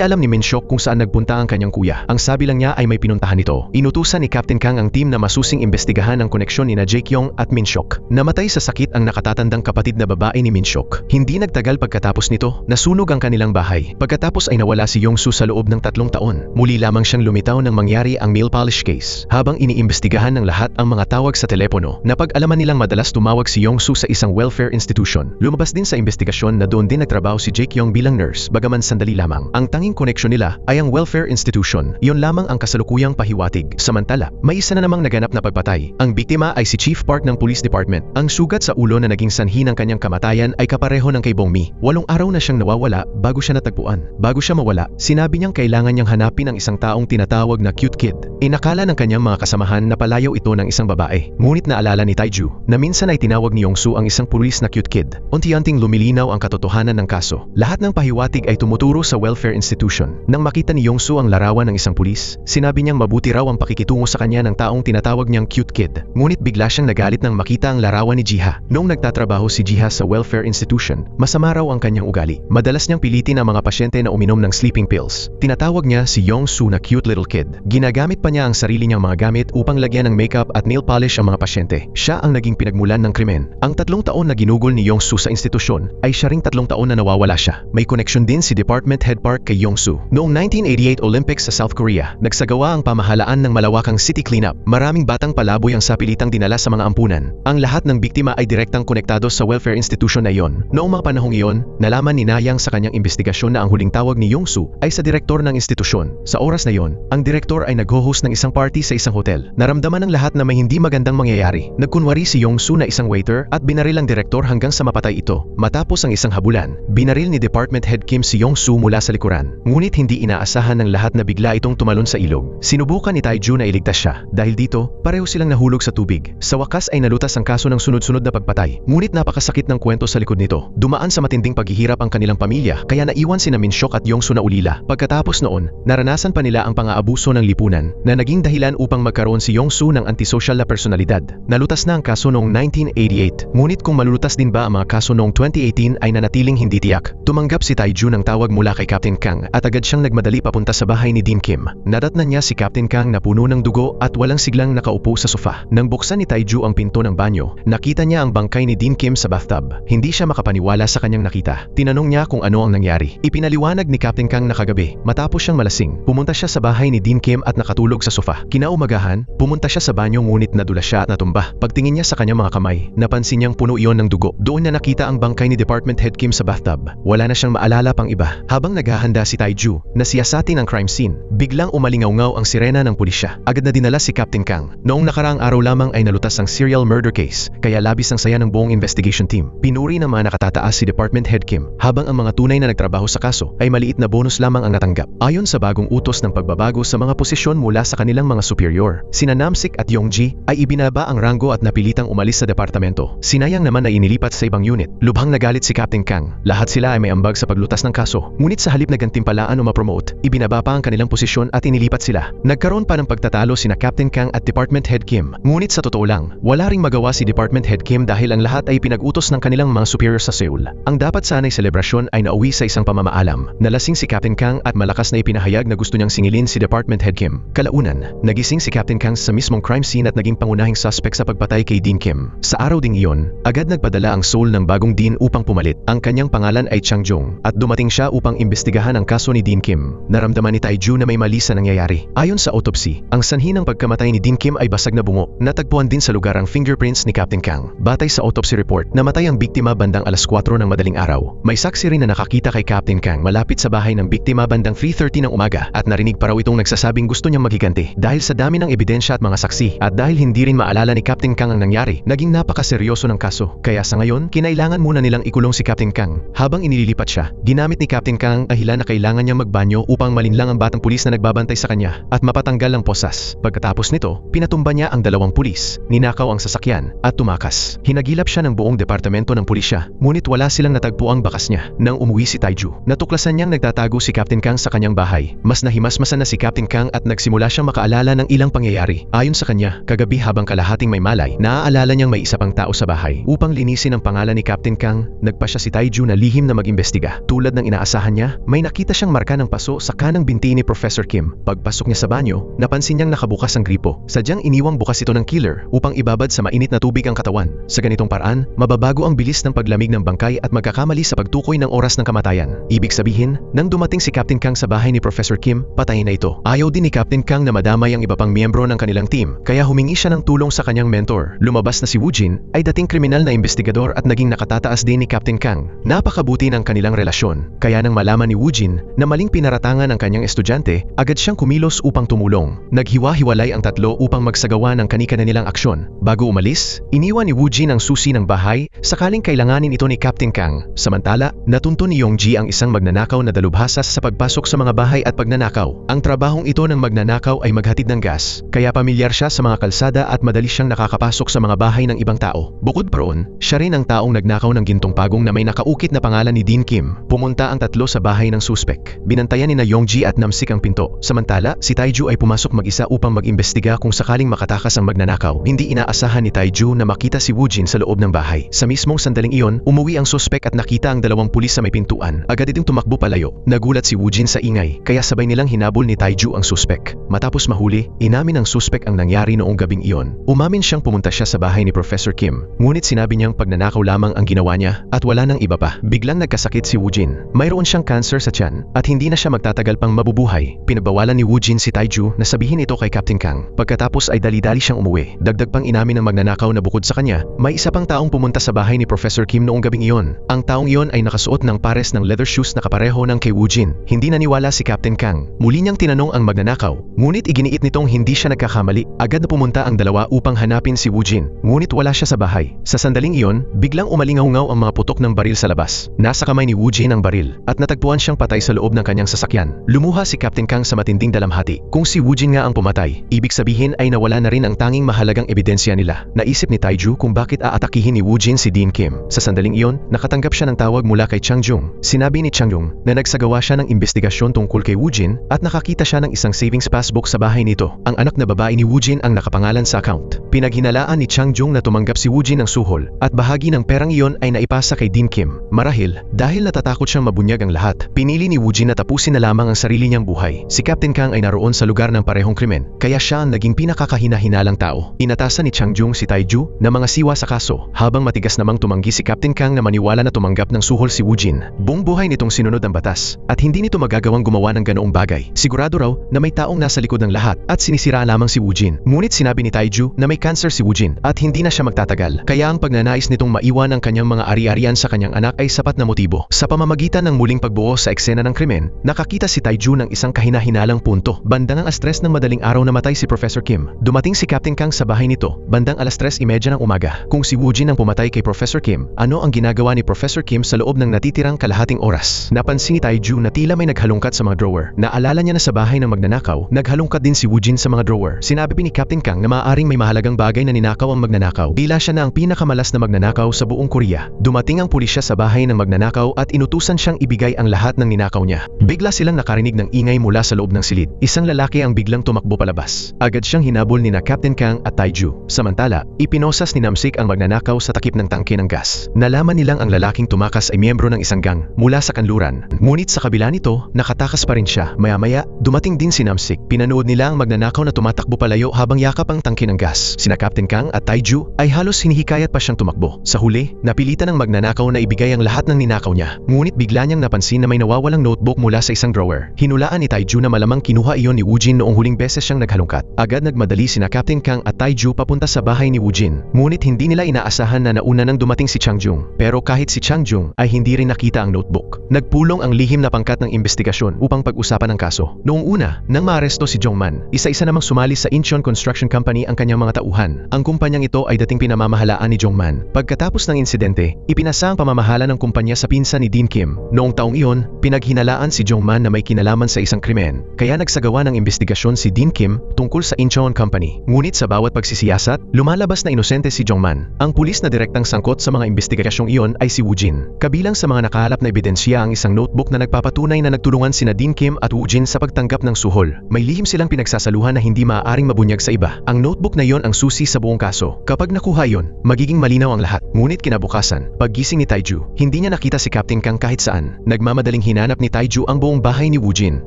alam ni Minshok kung saan nagpunta ang kanyang kuya. Ang sabi lang niya ay may pinuntahan ito. Inutusan ni Captain Kang ang team na masusing imbestigahan ang koneksyon ni Jaekyong at Minshok. Namatay sa sakit ang nakatatandang kapatid na babae ni Minshok. Hindi nagtagal pagkatapos nito, nasunog ang kanilang bahay. Pagkatapos ay nawala si Yongsu sa loob ng 3 taon. Muli lamang siyang lumitaw nang mangyari ang nail polish case. Habang iniimbestigahan ng lahat ang mga tawag sa telepono, napag-alaman nilang madalas tumawag si Yongsu sa isang welfare institution. Lumabas din sa investigasyon na doon din nagtrabaho si Jaekyong bilang nurse, bagaman sandali lamang. Ang tanging koneksyon nila ay ang welfare institution. Iyon lamang ang kasalukuyang pahiwatig. Samantala, may isa na namang naganap na pagpatay. Ang biktima ay si Chief Park ng Police Department. Ang sugat sa ulo na naging sanhi ng kanyang kamatayan ay kapareho ng kay Bongmi. 8 araw na siyang nawawala bago siya natagpuan. Bago siya mawala, sinabi niyang kailangan niyang hanapin ang isang taong tinatawag na cute kid. Inakala ng kanyang mga kasamahan na palayaw ito ng isang babae. Ngunit naalala ni Taiju na minsan ay tinawag ni Yongsu ang isang pulis na cute kid. Unti-unting lumilinaw ang katotohanan ng kaso. Lahat ng pahiwatig ay tumuturo sa welfare institution. Nang makita ni Yongsu ang larawan ng isang pulis, sinabi niyang mabuti raw ang pakikitungo sa kanya ng taong tinatawag niyang cute kid. Ngunit bigla siyang nagalit nang makita ang larawan ni Jiha. Noong nagtatrabaho si Jiha sa welfare institution, masama raw ang kanyang ugali. Madalas niyang pilitin ang mga pasyente na uminom ng sleeping pills. Tinatawag niya si Yongsu na cute little kid. Ginagamit pa niya ang sarili niyang mga gamit upang lagyan ng makeup at nail polish ang mga pasyente. Siya ang naging pinagmulan ng krimen. Ang 3 taon na ginugol ni Yongsu sa institusyon ay siya ring 3 taon na nawawala siya. May koneksyon din si Department Head Park kay Yongsu. Noong 1988 Olympics sa South Korea, nagsagawa ang pamahalaan ng malawakang city cleanup. Maraming batang palaboy ang sapilitang dinala sa mga ampunan. Ang lahat ng biktima ay direktang konektado sa welfare institution na iyon. Noong mga panahong iyon, nalaman ni Nayang sa kanyang investigasyon na ang huling tawag ni Yongsu ay sa direktor ng institusyon. Sa oras na iyon, ang direktor ay nag-host ng isang party sa isang hotel. Naramdaman ng lahat na may hindi magandang mangyayari. Nagkunwari si Yongsu na isang waiter at binaril ang direktor hanggang sa mapatay ito. Matapos ang isang habulan, binaril ni Department Head Kim si Yongsu mula sa likuran. Ngunit hindi inaasahan ng lahat na bigla itong tumalon sa ilog. Sinubukan ni Taiju na iligtas siya. Dahil dito, pareho silang nahulog sa tubig. Sa wakas ay nalutas ang kaso ng sunod-sunod na pagpatay. Ngunit napakasakit ng kwento sa likod nito. Dumaan sa matinding paghihirap ang kanilang pamilya kaya naiwan sina Minshok at Yongsu na ulila. Pagkatapos noon, naranasan pa nila ang pang-aabuso ng lipunan na naging dahilan upang magkaroon si Yongsu ng antisocial na personalidad. Nalutas na ang kaso noong 1988. Ngunit kung malulutas din ba ang mga kaso noong 2018 ay nanatiling hindi tiyak. Tumanggap si Taiju ng tawag mula kay Captain Kang at agad siyang nagmadali papunta sa bahay ni Dean Kim. Nadatnan niya si Captain Kang na puno ng dugo at walang siglang nakaupo sa sofa. Nang buksan ni Taiju ang pinto ng banyo, nakita niya ang bangkay ni Dean Kim sa bathtub. Hindi siya makapaniwala sa kanyang nakita. Tinanong niya kung ano ang nangyari. Ipinaliwanag ni Captain Kang na kagabi, matapos siyang malasing, pumunta siya sa bahay ni Dean Kim at nakatulog sa sofa. Kinaumagahan, pumunta siya sa banyo ngunit nadulas siya at natumba. Pagtingin niya sa kanyang mga kamay, napansin niyang puno iyon ng dugo. Doon na nakita ang bangkay ni Department Head Kim sa bathtub. Wala na siyang maalala pang iba. Habang naghahanda si Taiju na siyasatin ang crime scene, biglang umalingaw-ngaw ang sirena ng pulisya. Agad na dinala si Captain Kang. Noong nakaraang araw lamang ay nalutas ang serial murder case, kaya labis ang saya ng buong investigation team. Pinuri ng mga nakatataas si Department Head Kim, habang ang ang mga tunay na nagtrabaho sa kaso ay maliit na bonus lamang ang natanggap. Ayon sa bagong utos ng pagbabago sa mga posisyon mula sa kanilang mga superior, sina Namsik at Yongji ay ibinaba ang ranggo at napilitang umalis sa departamento. Si Nayang naman ay inilipat sa ibang unit. Lubhang nagalit si Captain Kang. Lahat sila ay may ambag sa paglutas ng kaso. Ngunit sa halip na gantimpalaan o ma-promote, ibinaba pa ang kanilang posisyon at inilipat sila. Nagkaroon pa ng pagtatalo sina Captain Kang at Department Head Kim. Ngunit sa totoo lang, wala ring magawa si Department Head Kim dahil ang lahat ay pinag-utos ng kanilang mga superior sa Seoul. Ang dapat sana'y selebrasyon ay nauwi sa isang pamamaalam. Nalasing si Captain Kang at malakas na ipinahayag na gusto niyang singilin si Department Head Kim. Kalaunan, nagising si Captain Kang sa mismong crime scene at naging pangunahing suspect sa pagpatay kay Dean Kim. Sa araw ding iyon, agad nagpadala ang Seoul ng bagong Dean upang pumalit. Ang kanyang pangalan ay Chang Jung at dumating siya upang imbestigahan ang kaso ni Dean Kim. Naramdaman ni Taiju na may mali sa nangyayari. Ayon sa autopsy, ang sanhi ng pagkamatay ni Dean Kim ay basag na bungo. Natagpuan din sa lugar ang fingerprints ni Captain Kang. Batay sa autopsy report, namatay ang biktima bandang alas 4 ng madaling araw. May saksi rin na nakakita kay Captain Kang malapit sa bahay ng biktima bandang 3:30 ng umaga at narinig pa raw itong nagsasabing gusto niyang maghiganti. Dahil sa dami ng ebidensya at mga saksi at dahil hindi rin maalala ni Captain Kang ang nangyari, naging napakaseryoso ng kaso. Kaya sa ngayon, kinailangan muna nilang ikulong si Captain Kang. Habang inililipat siya, ginamit ni Captain Kang ang dahilan na kailangan niyang magbanyo upang malinlang ang batang pulis na nagbabantay sa kanya at mapatanggal ang posas. Pagkatapos nito, pinatumba niya ang 2 pulis, ninakaw ang sasakyan at tumakas. Hinagilap siya ng buong departamento ng pulisya, ngunit wala silang natagpo ang bakas niya. Nang umuwi si Taiju, natuklasan niyang nagtatago si Captain Kang sa kanyang bahay. Mas nahimasmasan na si Captain Kang at nagsimula siyang makaalala ng ilang pangyayari. Ayon sa kanya, kagabi habang kalahating may malay, naaalala niyang may isa pang tao sa bahay. Upang linisin ang pangalan ni Captain Kang, nagpa siya si Taiju na lihim na mag-imbestiga. Tulad ng inaasahan niya, may nakita siyang marka ng paso sa kanang binti ni Professor Kim. Pagpasok niya sa banyo, napansin niyang nakabukas ang gripo. Sadyang iniwang bukas ito ng killer upang ibabad sa mainit na tubig ang katawan. Sa ganitong paraan, mababago ang bilis ng paglamig ng bangkay at magkakamali sa pagtukoy ng oras ng kamatayan. Ibig sabihin, nang dumating si Captain Kang sa bahay ni Professor Kim, patay na ito. Ayaw din ni Captain Kang na madamay ang iba pang miyembro ng kanilang team, kaya humingi siya ng tulong sa kanyang mentor. Lumabas na si Woojin ay dating kriminal na investigador at naging nakatataas din ni Captain Kang. Napakabuti ng kanilang relasyon, kaya nang malaman ni Woojin na maling pinaratangan ang kanyang estudyante, agad siyang kumilos upang tumulong. Naghiwa-hiwalay ang tatlo upang magsagawa ng kani-kanilang aksyon. Bago umalis, iniwan ni Woojin ang susi ng bahay sakaling kailanganin ito ni Captain Kang. Samantala, natunto ni Yongji ang isang magnanakaw na dalubhasa sa pagpasok sa mga bahay at pagnanakaw. Ang trabahong ito ng magnanakaw ay maghatid ng gas, kaya pamilyar siya sa mga kalsada at madali siyang nakakapasok sa mga bahay ng ibang tao. Bukod pa roon, siya rin ang taong nagnakaw ng gintong pagong na may nakaukit na pangalan ni Dean Kim. Pumunta ang tatlo sa bahay ng suspek. Binantayan ni na Yongji at Namsik ang pinto. Samantala, si Taiju ay pumasok mag-isa upang mag-imbestiga kung sakaling makatakas ang magnanakaw. Hindi inaasahan ni Taiju na makita si Woojin sa loob ng bahay. Sa mismong sandaling iyon, umuwi ang suspek at nakita ang 2 pulis sa may pintuan. Agad itong tumakbo palayo. Nagulat si Woojin sa ingay, kaya sabay nilang hinabol ni Taiju ang suspek. Matapos mahuli, inamin ng suspek ang nangyari noong gabing iyon. Umamin siyang pumunta siya sa bahay ni Professor Kim. Ngunit sinabi niyang pagnanakaw lamang ang ginawa niya at wala nang iba pa. Biglang nagkasakit si Woojin. Mayroon siyang cancer sa tiyan at hindi na siya magtatagal pang mabubuhay. Pinagbawalan ni Woojin si Taiju na sabihin ito kay Captain Kang. Pagkatapos ay dali-dali siyang umuwi. Dagdag pang inamin ng magnanakaw na bukod sa kanya, may isa pang taong pumunta sa bahay ni Professor Kim noong gabing iyon. Ang taong iyon ay nakasuot ng pares ng leather shoes na kapareho ng kay Woojin. Hindi naniwala si Captain Kang. Muli niyang tinanong ang magnanakaw, ngunit iginiit nitong hindi siya nagkakamali. Agad na pumunta ang dalawa upang hanapin si Woojin, ngunit wala siya sa bahay. Sa sandaling iyon, biglang umalingaw-ngaw ang mga putok ng baril sa labas. Nasa kamay ni Woojin ang baril at natagpuan siyang patay sa loob ng kanyang sasakyan. Lumuha si Captain Kang sa matinding dalamhati. Kung si Woojin nga ang pumatay, ibig sabihin ay nawala na rin ang tanging mahalagang ebidensya nila. Naisip ni Taiju kung bakit aatakihin ni Woojin si Dean Kim. Sa sandaling iyon, nakatanggap siya ng tawag mula kay Chang Jung. Sinabi ni Chang Jung na nagsagawa siya ng investigasyon tungkol kay Woojin at nakakita siya ng isang savings passbook sa bahay nito. Ang anak na babae ni Woojin ang nakapangalan sa account. Pinaghinalaan ni Chang Jung na tumanggap si Woojin ng suhol at bahagi ng perang iyon ay naipasa kay Dean Kim. Marahil, dahil natatakot siyang mabunyag ang lahat, pinili ni Woojin na tapusin na lamang ang sarili niyang buhay. Si Captain Kang ay naroon sa lugar ng parehong krimen, kaya siya ang naging pinakakahina-hinalang tao. Inatasan ni Chang Jung si Taiju na mga siwa sa kaso, habang matigas namang tumanggi si Captain Kang na maniwala na tumanggap ng suhol si Woojin. Buong buhay nitong sinunod ang batas at hindi nito magagawang gumawa ng ganoong bagay. Sigurado raw na may taong nasa likod ng lahat at sinisira lamang si Woojin. Ngunit sinabi ni Taiju na may cancer si Woojin at hindi na siya magtatagal. Kaya ang pagnanais nitong maiwan ang kanyang mga ari-arian sa kanyang anak ay sapat na motibo. Sa pamamagitan ng muling pagbuo sa eksena ng krimen, nakakita si Taiju ng isang kahina-hinalang punto. Bandang ang alas 3 ng madaling araw namatay si Professor Kim. Dumating si Captain Kang sa bahay nito, bandang alas 3:30 ng umaga. Kung si Woojin ang pumatay kay Professor Kim, ano ang ginagawa ni Professor Kim sa loob ng natitirang kalahating oras. Napansin ni Taiju na tila may naghalungkat sa mga drawer. Naalala niya na sa bahay ng magnanakaw, naghalungkat din si Woojin sa mga drawer. Sinabi ni Captain Kang na maaaring may mahalagang bagay na ninakaw ang magnanakaw. Tila siya na ang pinakamalas na magnanakaw sa buong Korea. Dumating ang pulisya sa bahay ng magnanakaw at inutusan siyang ibigay ang lahat ng ninakaw niya. Bigla silang nakarinig ng ingay mula sa loob ng silid. Isang lalaki ang biglang tumakbo palabas. Agad siyang hinabol ni Captain Kang at Taiju. Samantala, ipinosas ni Namsik ang magnanakaw sa takip ng tangke ng gas. Nalaman nilang ang lalaking tumakas ay miyembro ng isang gang mula sa kanluran. Ngunit sa kabila nito, nakatakas pa rin siya. Maya-maya, dumating din si Namsik. Pinanood nila ang magnanakaw na tumatakbo palayo habang yakap ang tangke ng gas. Sina Captain Kang at Taiju ay halos hinihikayat pa siyang tumakbo. Sa huli, napilitan ng magnanakaw na ibigay ang lahat ng ninakaw niya. Ngunit bigla niyang napansin na may nawawalang notebook mula sa isang drawer. Hinulaan ni Taiju na malamang kinuha iyon ni Woojin noong huling beses siyang naghalungkat. Agad nagmadali sina Captain Kang at Taiju papunta sa bahay ni Woojin. Ngunit hindi nila inaasahan na nauna nang dumating si Changjung. Pero kahit si Changjung ay hindi rin nakita ang notebook. Nagpulong ang lihim na pangkat ng investigasyon upang pag-usapan ang kaso. Noong una, nang maaresto si Jongman, isa-isa namang sumali sa Incheon Construction Company ang kanyang mga tauhan. Ang kumpanyang ito ay dating pinamamahalaan ni Jongman. Pagkatapos ng insidente, ipinasa ang pamamahala ng kumpanya sa pinsan ni Dean Kim. Noong taong iyon, pinaghinalaan si Jongman na may kinalaman sa isang krimen. Kaya nagsagawa ng investigasyon si Dean Kim tungkol sa Incheon Company. Ngunit sa bawat pagsisiyasat, lumalabas na inosente si Jongman. Ang pulis na direktang sangkot sa mga investigasyong iyon ay si Woojin. Kabilang sa mga nakahalap na ebidensya ang isang notebook na nagpapatunay na nagtulungan sina Dean Kim at Woojin sa pagtanggap ng suhol. May lihim silang pinagsasaluhan na hindi maaaring mabunyag sa iba. Ang notebook na iyon ang susi sa buong kaso. Kapag nakuha iyon, magiging malinaw ang lahat. Ngunit kinabukasan, paggising ni Taiju, hindi niya nakita si Captain Kang kahit saan. Nagmamadaling hinanap ni Taiju ang buong bahay ni Woojin.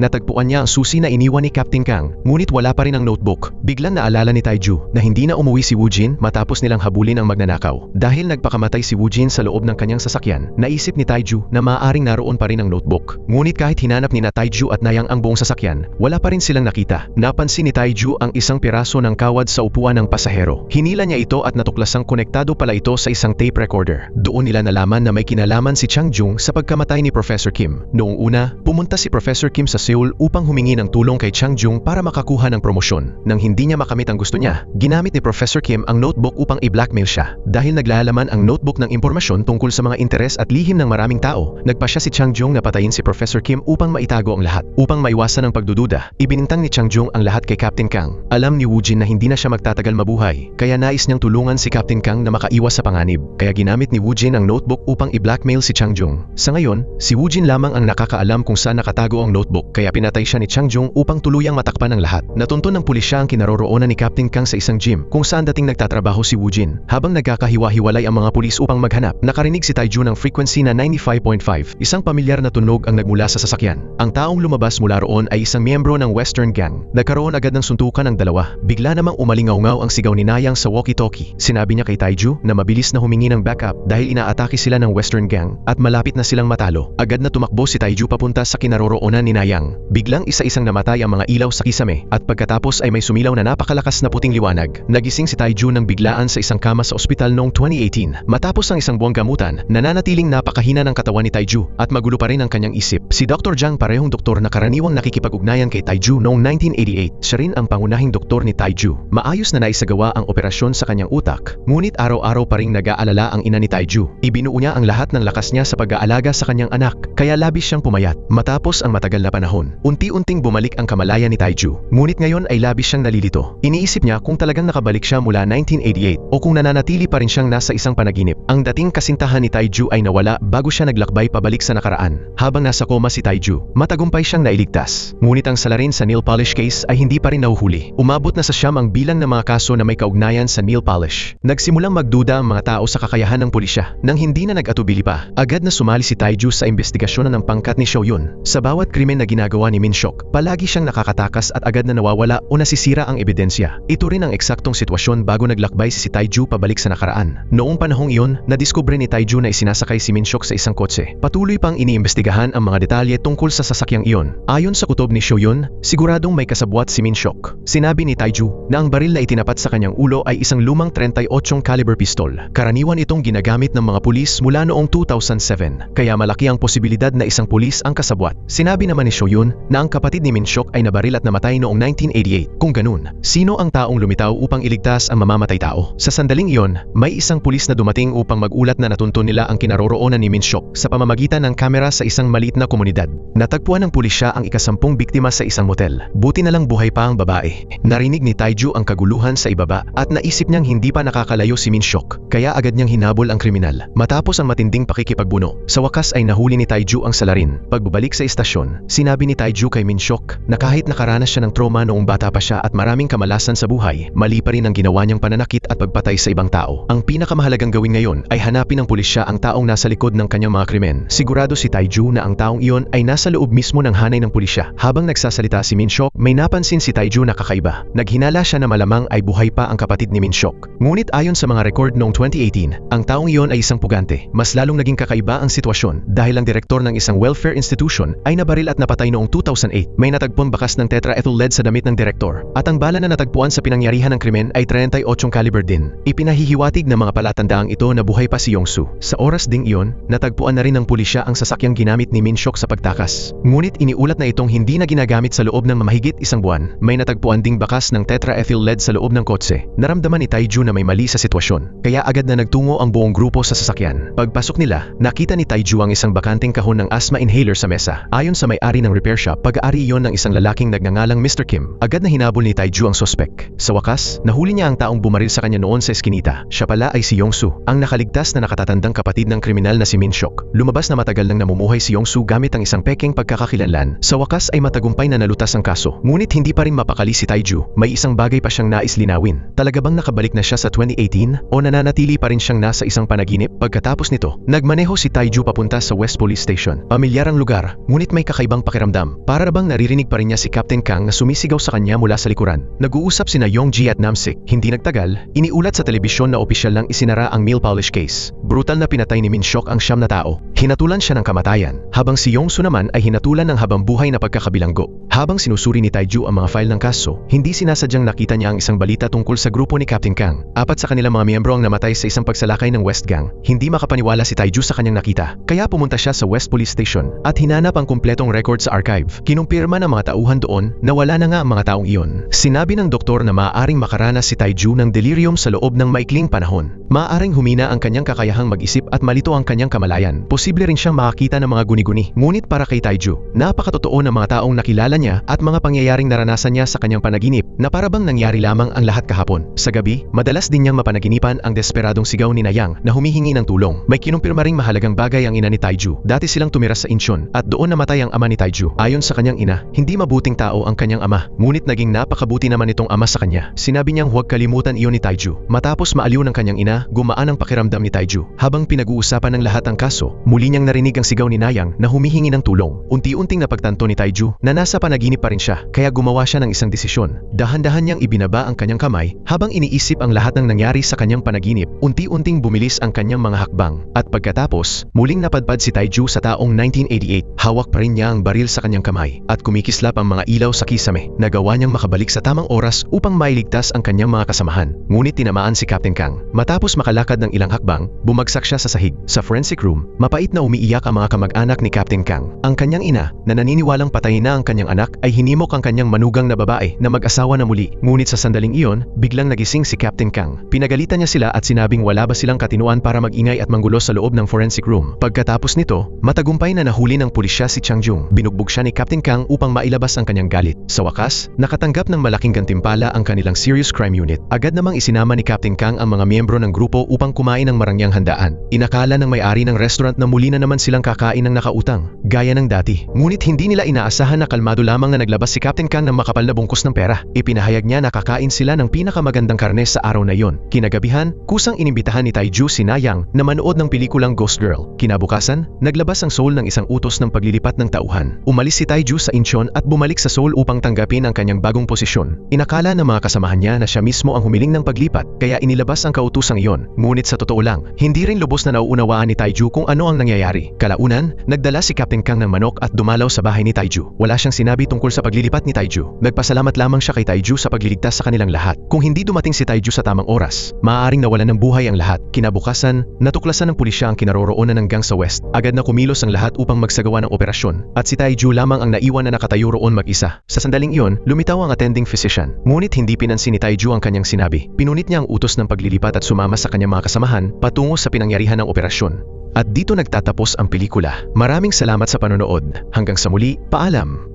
Natagpuan niya ang susi na iniwan ni Captain Kang, ngunit wala pa rin ang notebook. Biglang naalala ni Taiju na hindi na umuwi si Woojin matapos nilang habulin ang magnanakaw. Dahil nagpakamatay si Woojin sa loob ng kanyang sasakyan, naisip ni Taiju na maaaring naroon pa rin ang notebook. Ngunit kahit hinanap ni Taiju at Nayang ang buong sasakyan, wala pa rin silang nakita. Napansin ni Taiju ang isang piraso ng kawad sa upuan ng pasahero. Hinila niya ito at natuklasang konektado pala ito sa isang tape recorder. Doon nila nalaman na may kinalaman si Changjung sa pagkamatay ni Professor Kim. Noong una, pumunta si Professor Kim sa Seoul upang humingi ng tulong kay Changjung para makakuha ng promosyon. Nang hindi niya makamit ang gusto niya, ginamit ni Professor Kim ang notebook upang i-blackmail siya. Dahil naglalaman ang notebook ng impormasyon tungkol sa mga interes at lihim ng maraming tao, nagpasya si Changjung na patayin si Professor Kim upang maitago ang lahat. Upang maiwasan ang pagdududa, ibinintang ni Changjung ang lahat kay Captain Kang. Alam ni Woojin na hindi na siya magtatagal mabuhay, kaya nais niyang tulungan si Captain Kang na makaiwas sa panganib. Kaya ginamit ni Woojin ang notebook upang i-blackmail si Changjung. Sa ngayon, si Woojin lamang ang nakakaalam kung saan nakatago ang notebook, kaya pinatay siya ni Changjung upang tuluyang matakpan ang lahat. Natuntun ng pulisya ang kinaroroonan ni Captain Kang sa isang gym kung saan dating nagtatrabaho si Woojin. Habang nagkakahiwa-hiwalay ang mga pulis upang maghanap, nakarinig si Taiju ng frequency na 95.5. Isang pamilyar na tunog ang nagmula sa sasakyan. Ang taong lumabas mula roon ay isang miyembro ng Western Gang. Nagkaroon agad ng suntukan ang dalawa. Bigla namang umalingaw-ngaw ang sigaw ni Nayang sa walkie-talkie. Sinabi niya kay Taiju na mabilis na humingi ng backup dahil inaatake sila ng Western Gang at malapit na silang matalo. Agad na tumakbo si Taiju papunta sa kinaroroonan ni Nayang. Biglang isa-isang namatay ang mga ilaw sa kisame at pagkatapos ay may sumilaw na napakalakas na puting liwanag. Nagising si Taiju nang biglaan sa isang kama sa ospital noong 2018. Matapos ang isang buwang gamutan, nananatiling napakahina ng katawan ni Taiju at magulo pa rin ang kanyang isip. Si Dr. Jang, parehong doktor na karaniwang nakikipag-ugnayan kay Taiju noong 1988, siya rin ang pangunahing doktor ni Taiju. Maayos na naisagawa ang operasyon sa kanyang utak, ngunit araw-araw pa ring nag-aalala ang ina ni Taiju. Ibinuo niya ang lahat ng lakas niya sa pag-aalaga sa kanyang anak, kaya labis siyang pumayat. Matapos ang matagal na panahon, unti-unting bumalik ang kamalayan ni Taiju. Ngunit ngayon ay labis siyang nalilito. Iniisip niya kung talagang nakabalik siya mula 1988 o kung nananatili pa rin siyang nasa isang panaginip. Ang dating kasintahan ni Taiju ay nawala bago siya naglakbay pabalik sa nakaraan. Habang nasa koma si Taiju, matagumpay siyang nailigtas. Ngunit ang salarin sa nail polish case ay hindi pa rin nahuhuli. Umabot na sa siyam ang bilang ng mga kaso na may kaugnayan sa nail polish. Nagsimulang magduda ang mga tao sa kakayahan ng pulisya. Nang hindi na nag-atubili pa, agad na sumali si Taiju sa investigasyon ng pangkat ni Shoyun. Sa bawat krimen na ginagawa ni Minshok, palagi siyang nakakatakas at agad na nawawala o nasisira ang ebidensya. Ito rin ang eksaktong sitwasyon bago naglakbay si Taiju pabalik sa nakaraan. Noong panahong iyon, nadiskubre ni Taiju na isinasakay si Minshok sa isang kotse. Patuloy pang iniimbestigahan ang mga detalye tungkol sa sasakyang iyon. Ayon sa kutob ni Shoyun, siguradong may kasabwat si Minshok. Sinabi ni Taiju na ang baril na itinapat sa kanyang ulo ay isang lumang 38 caliber pistol. Karaniwan itong ginagamit ng mga pulis mula noong 2007, kaya malaki ang posibilidad na isang pulis ang kasabwat. Sinabi naman ni Shoyun na ang kapatid ni Minshok ay nabaril at namatay noong 1988. Kung ganun, sino ang taong lumitaw upang iligtas ang mamamatay tao? Sa sandaling iyon, may isang pulis na dumating upang magulat na natuntun nila ang kinaroroonan ni Minshok sa pamamagitan ng kamera sa isang maliit na komunidad. Natagpuan ng pulisya ang ika-10 biktima sa isang motel. Buti na lang buhay pa ang babae. Narinig ni Taiju ang kaguluhan sa ibaba at naisip niyang hindi pa nakakalayo si Minshok, kaya agad niyang hinabol ang kriminal. Matapos ang matinding pakikipagbuno, sa wakas ay nahuli ni Taiju ang salarin. Pagbabalik sa istasyon, sinabi ni Taiju kay Minshok na kahit nakaranas siya ng trauma noong bata pa siya at maraming kamalasan sa buhay, mali pa rin ang ginawa niyang pananakit at pagpatay sa ibang tao. Ang pinakamahalagang gawin ngayon ay hanapin ng pulisya ang taong nasa likod ng kanyang mga krimen. Sigurado si Taiju na ang taong iyon ay nasa loob mismo ng hanay ng pulisya. Habang nagsasalita si Minshok, may napansin si Taiju na kakaiba. Naghinala siya na malamang ay buhay pa ang kapatid ni Minshok. Ngunit ayon sa mga record noong 2018, ang taong iyon ay isang pugante. Mas lalong naging kakaiba ang sitwasyon dahil ang direktor ng isang welfare institution ay nabaril at napatay noong 2008. May natagpuan bakas ng tetraethyl lead sa damit ng direktor at ang bala na natagpuan sa pinangyarihan ng krimen ay 38 caliber din. Ipinahihiwatig ng mga palatandaang ito na buhay pa si Yongsu. Sa oras ding iyon, natagpuan na rin ng pulisya ang sasakyang ginamit ni Minshok sa pagtakas. Ngunit iniulat na itong hindi na ginagamit sa loob ng mahigit isang buwan. May natagpuan ding bakas ng tetraethyl lead sa loob ng kotse. Naramdaman ni Taiju na may mali sa sitwasyon, kaya agad na nagtungo ang buong grupo sa sasakyan. Pagpasok nila, nakita ni Taiju ang isang bakanteng kahon ng asthma inhaler sa mesa. Ayon sa may-ari ng repair shop, pag-aari iyon ng isang lalaking nagngangalang Mr. Kim. Agad na hinabol ni Taiju ang sospek. Sa wakas, nahuli niya ang taong bumaril sa kanya noon sa eskinita. Siya pala ay si Yongsu, ang nakaligtas na nakatatandang kapatid ng kriminal na si Minshok. Lumabas na matagal nang namumuhay si Yongsu gamit ang isang peking pagkakakilanlan. Sa wakas ay matagumpay na nalutas ang kaso. Ngunit hindi pa rin mapakali si Taiju. May isang bagay pa siyang nais linawin. Talaga bang nakabalik na siya sa 2018 o nananatili pa rin siyang nasa isang panaginip? Pagkatapos nito, nagmaneho si Taiju papunta sa West Police Station. Pamilyar ang lugar, ngunit may kakaibang pakiramdam. Para bang naririnig pa rin niya si Captain Kang na sumisigaw sa kanya mula sa likuran. Nag-uusap sina Yongji at Namsik. Hindi nagtagal, iniulat sa telebisyon na opisyal nang isinara ang nail polish case. Brutal na pinatay ni Minshok ang 9 na tao. Hinatulan siya ng kamatayan, habang si Yongsu naman ay hinatulan ng habang buhay na pagkakabilanggo. Habang sinusuri ni Taiju ang mga file ng kaso, hindi sinasadyang nakita niya ang isang balita tungkol sa grupo ni Captain Kang. 4 sa kanilang mga miyembro ang namatay sa isang pagsalakay ng West Gang. Hindi makapaniwala si Taiju sa kanyang nakita, kaya pumunta siya sa West Police Station at hinanap ang kumpletong record sa archive. Kinumpirma ng mga tauhan doon na wala na nga ang mga taong iyon. Sinabi ng doktor na maaaring makaranas si Taiju ng delirium sa loob ng maikling panahon. Maaaring humina ang kanyang kakayahang mag-isip at malito ang kanyang kamalayan. Posible rin siyang makakita ng mga guni-guni. Ngunit para kay Taiju, napakatotoo ng mga taong nakilala niya at mga pangyayaring naranasan niya sa kanyang panaginip na parabang nangyari lamang ang lahat kahapon. Sa gabi, madalas din niyang mapanaginipan ang desperadong sigaw ni Nayang na humihingi ng tulong. May kinumpirma ring mahalagang bagay ang ina ni Taiju. Dati silang tumira sa Incheon at doon namatay ang ama ni Taiju. Ayon sa kanyang ina, hindi mabuting tao ang kanyang ama, ngunit naging napakabuti naman itong ama sa kanya. Sinabi niyang huwag kalimutan iyon ni Taiju. Matapos maaliw ng kanyang ina, gumaan ang pakiramdam ni Taiju. Habang pinag-uusapan ng lahat ang kaso, muli niyang narinig ang sigaw ni Nayang na humihingi ng tulong. Unti-unting napagtanto ni Taiju na nasa panaginip pa rin siya, kaya gumawa siya ng isang desisyon. Dahan-dahan niyang ibinaba ang kanyang kamay habang iniisip ang lahat ng nangyari sa kanyang panaginip. Unti-unting bumilis ang kanyang mga hakbang. At pagkatapos, muling napadpad si Taiju sa taong 1988. Hawak pa rin niya ang baril sa kanyang kamay at kumikislap ang mga ilaw sa kisame. Nagawa niyang makabalik sa tamang oras upang mailigtas ang kanyang mga kasamahan. Ngunit tinamaan si Captain Kang. Matapos makalakad ng ilang hakbang, bumagsak siya sa sahig. Sa forensic room, mapait na umiiyak ang mga kamag-anak ni Captain Kang. Ang kanyang ina, na naniniwalang patay na ang kanyang anak, ay hinimok ang kanyang manugang na babae na mag-asawa na muli. Ngunit sa sandaling iyon, biglang nagising si Captain Kang. Pinagalitan niya sila at sinabing wala ba silang katinuan para mag-ingay at manggulo sa loob ng forensic room. Pagkatapos nito, matagumpay na nahuli ng pulisya si Chang Jung. Binugbog siya ni Captain Kang upang mailabas ang kanyang galit. Sa wakas, nakatanggap ng malaking gantimpala ang kanilang serious crime unit. Agad namang isinama ni Captain Kang ang mga miyembro ng grupo upang kumain ng marangyang handaan. Inakala ng may-ari ng restaurant na muli na naman silang kakain ng nakautang, gaya ng dati. Ngunit hindi nila inaasahan na kalmado lamang na naglabas si Captain Kang ng makapal na bungkus ng pera. Ipinahayag niya na kakain sila ng pinakamagandang karne sa araw na iyon. Kinagabihan, kusang inimbitahan ni Taiju si Nayang na manood ng pelikulang Ghost Girl. Kinabukasan, naglabas ang Seoul ng isang utos ng paglilipat ng tauhan. Umalis si Taiju sa Incheon at bumalik sa Seoul upang tanggapin ang kanyang bagong posisyon. Inakala ng mga kasamahan niya na siya mismo ang humiling ng paglipat, kaya inilabas ang kautusang iyon. Ngunit sa totoo lang, hindi rin lubos na nauunawaan ni Taiju kung ano ang nangyayari. Kalaunan, nagdala si Captain Kang ng manok at dumalaw sa bahay ni Taiju. Wala siyang sinabi tungkol sa paglilipat ni Taiju. Nagpasalamat lamang siya kay Taiju sa pagliligtas sa kanilang lahat. Kung hindi dumating si Taiju sa tamang oras, maaaring nawalan ng buhay ang lahat. Kinabukasan, natuklasan ng pulisya ang kinaroroonan ng gang sa West. Agad na kumilos ang lahat upang magsagawa ng operasyon, at si Taiju lamang ang naiwan na nakatayo roon mag-isa. Sa sandaling iyon, lumitaw ang attending physician. Ngunit hindi pinansin ni Taiju ang kanyang sinabi. Pinunit niya ang utos ng paglilipat at sumama sa kanyang mga kasamahan patungo sa pinangyarihan ng operasyon. At dito nagtatapos ang pelikula. Maraming salamat sa panonood. Hanggang sa muli, paalam!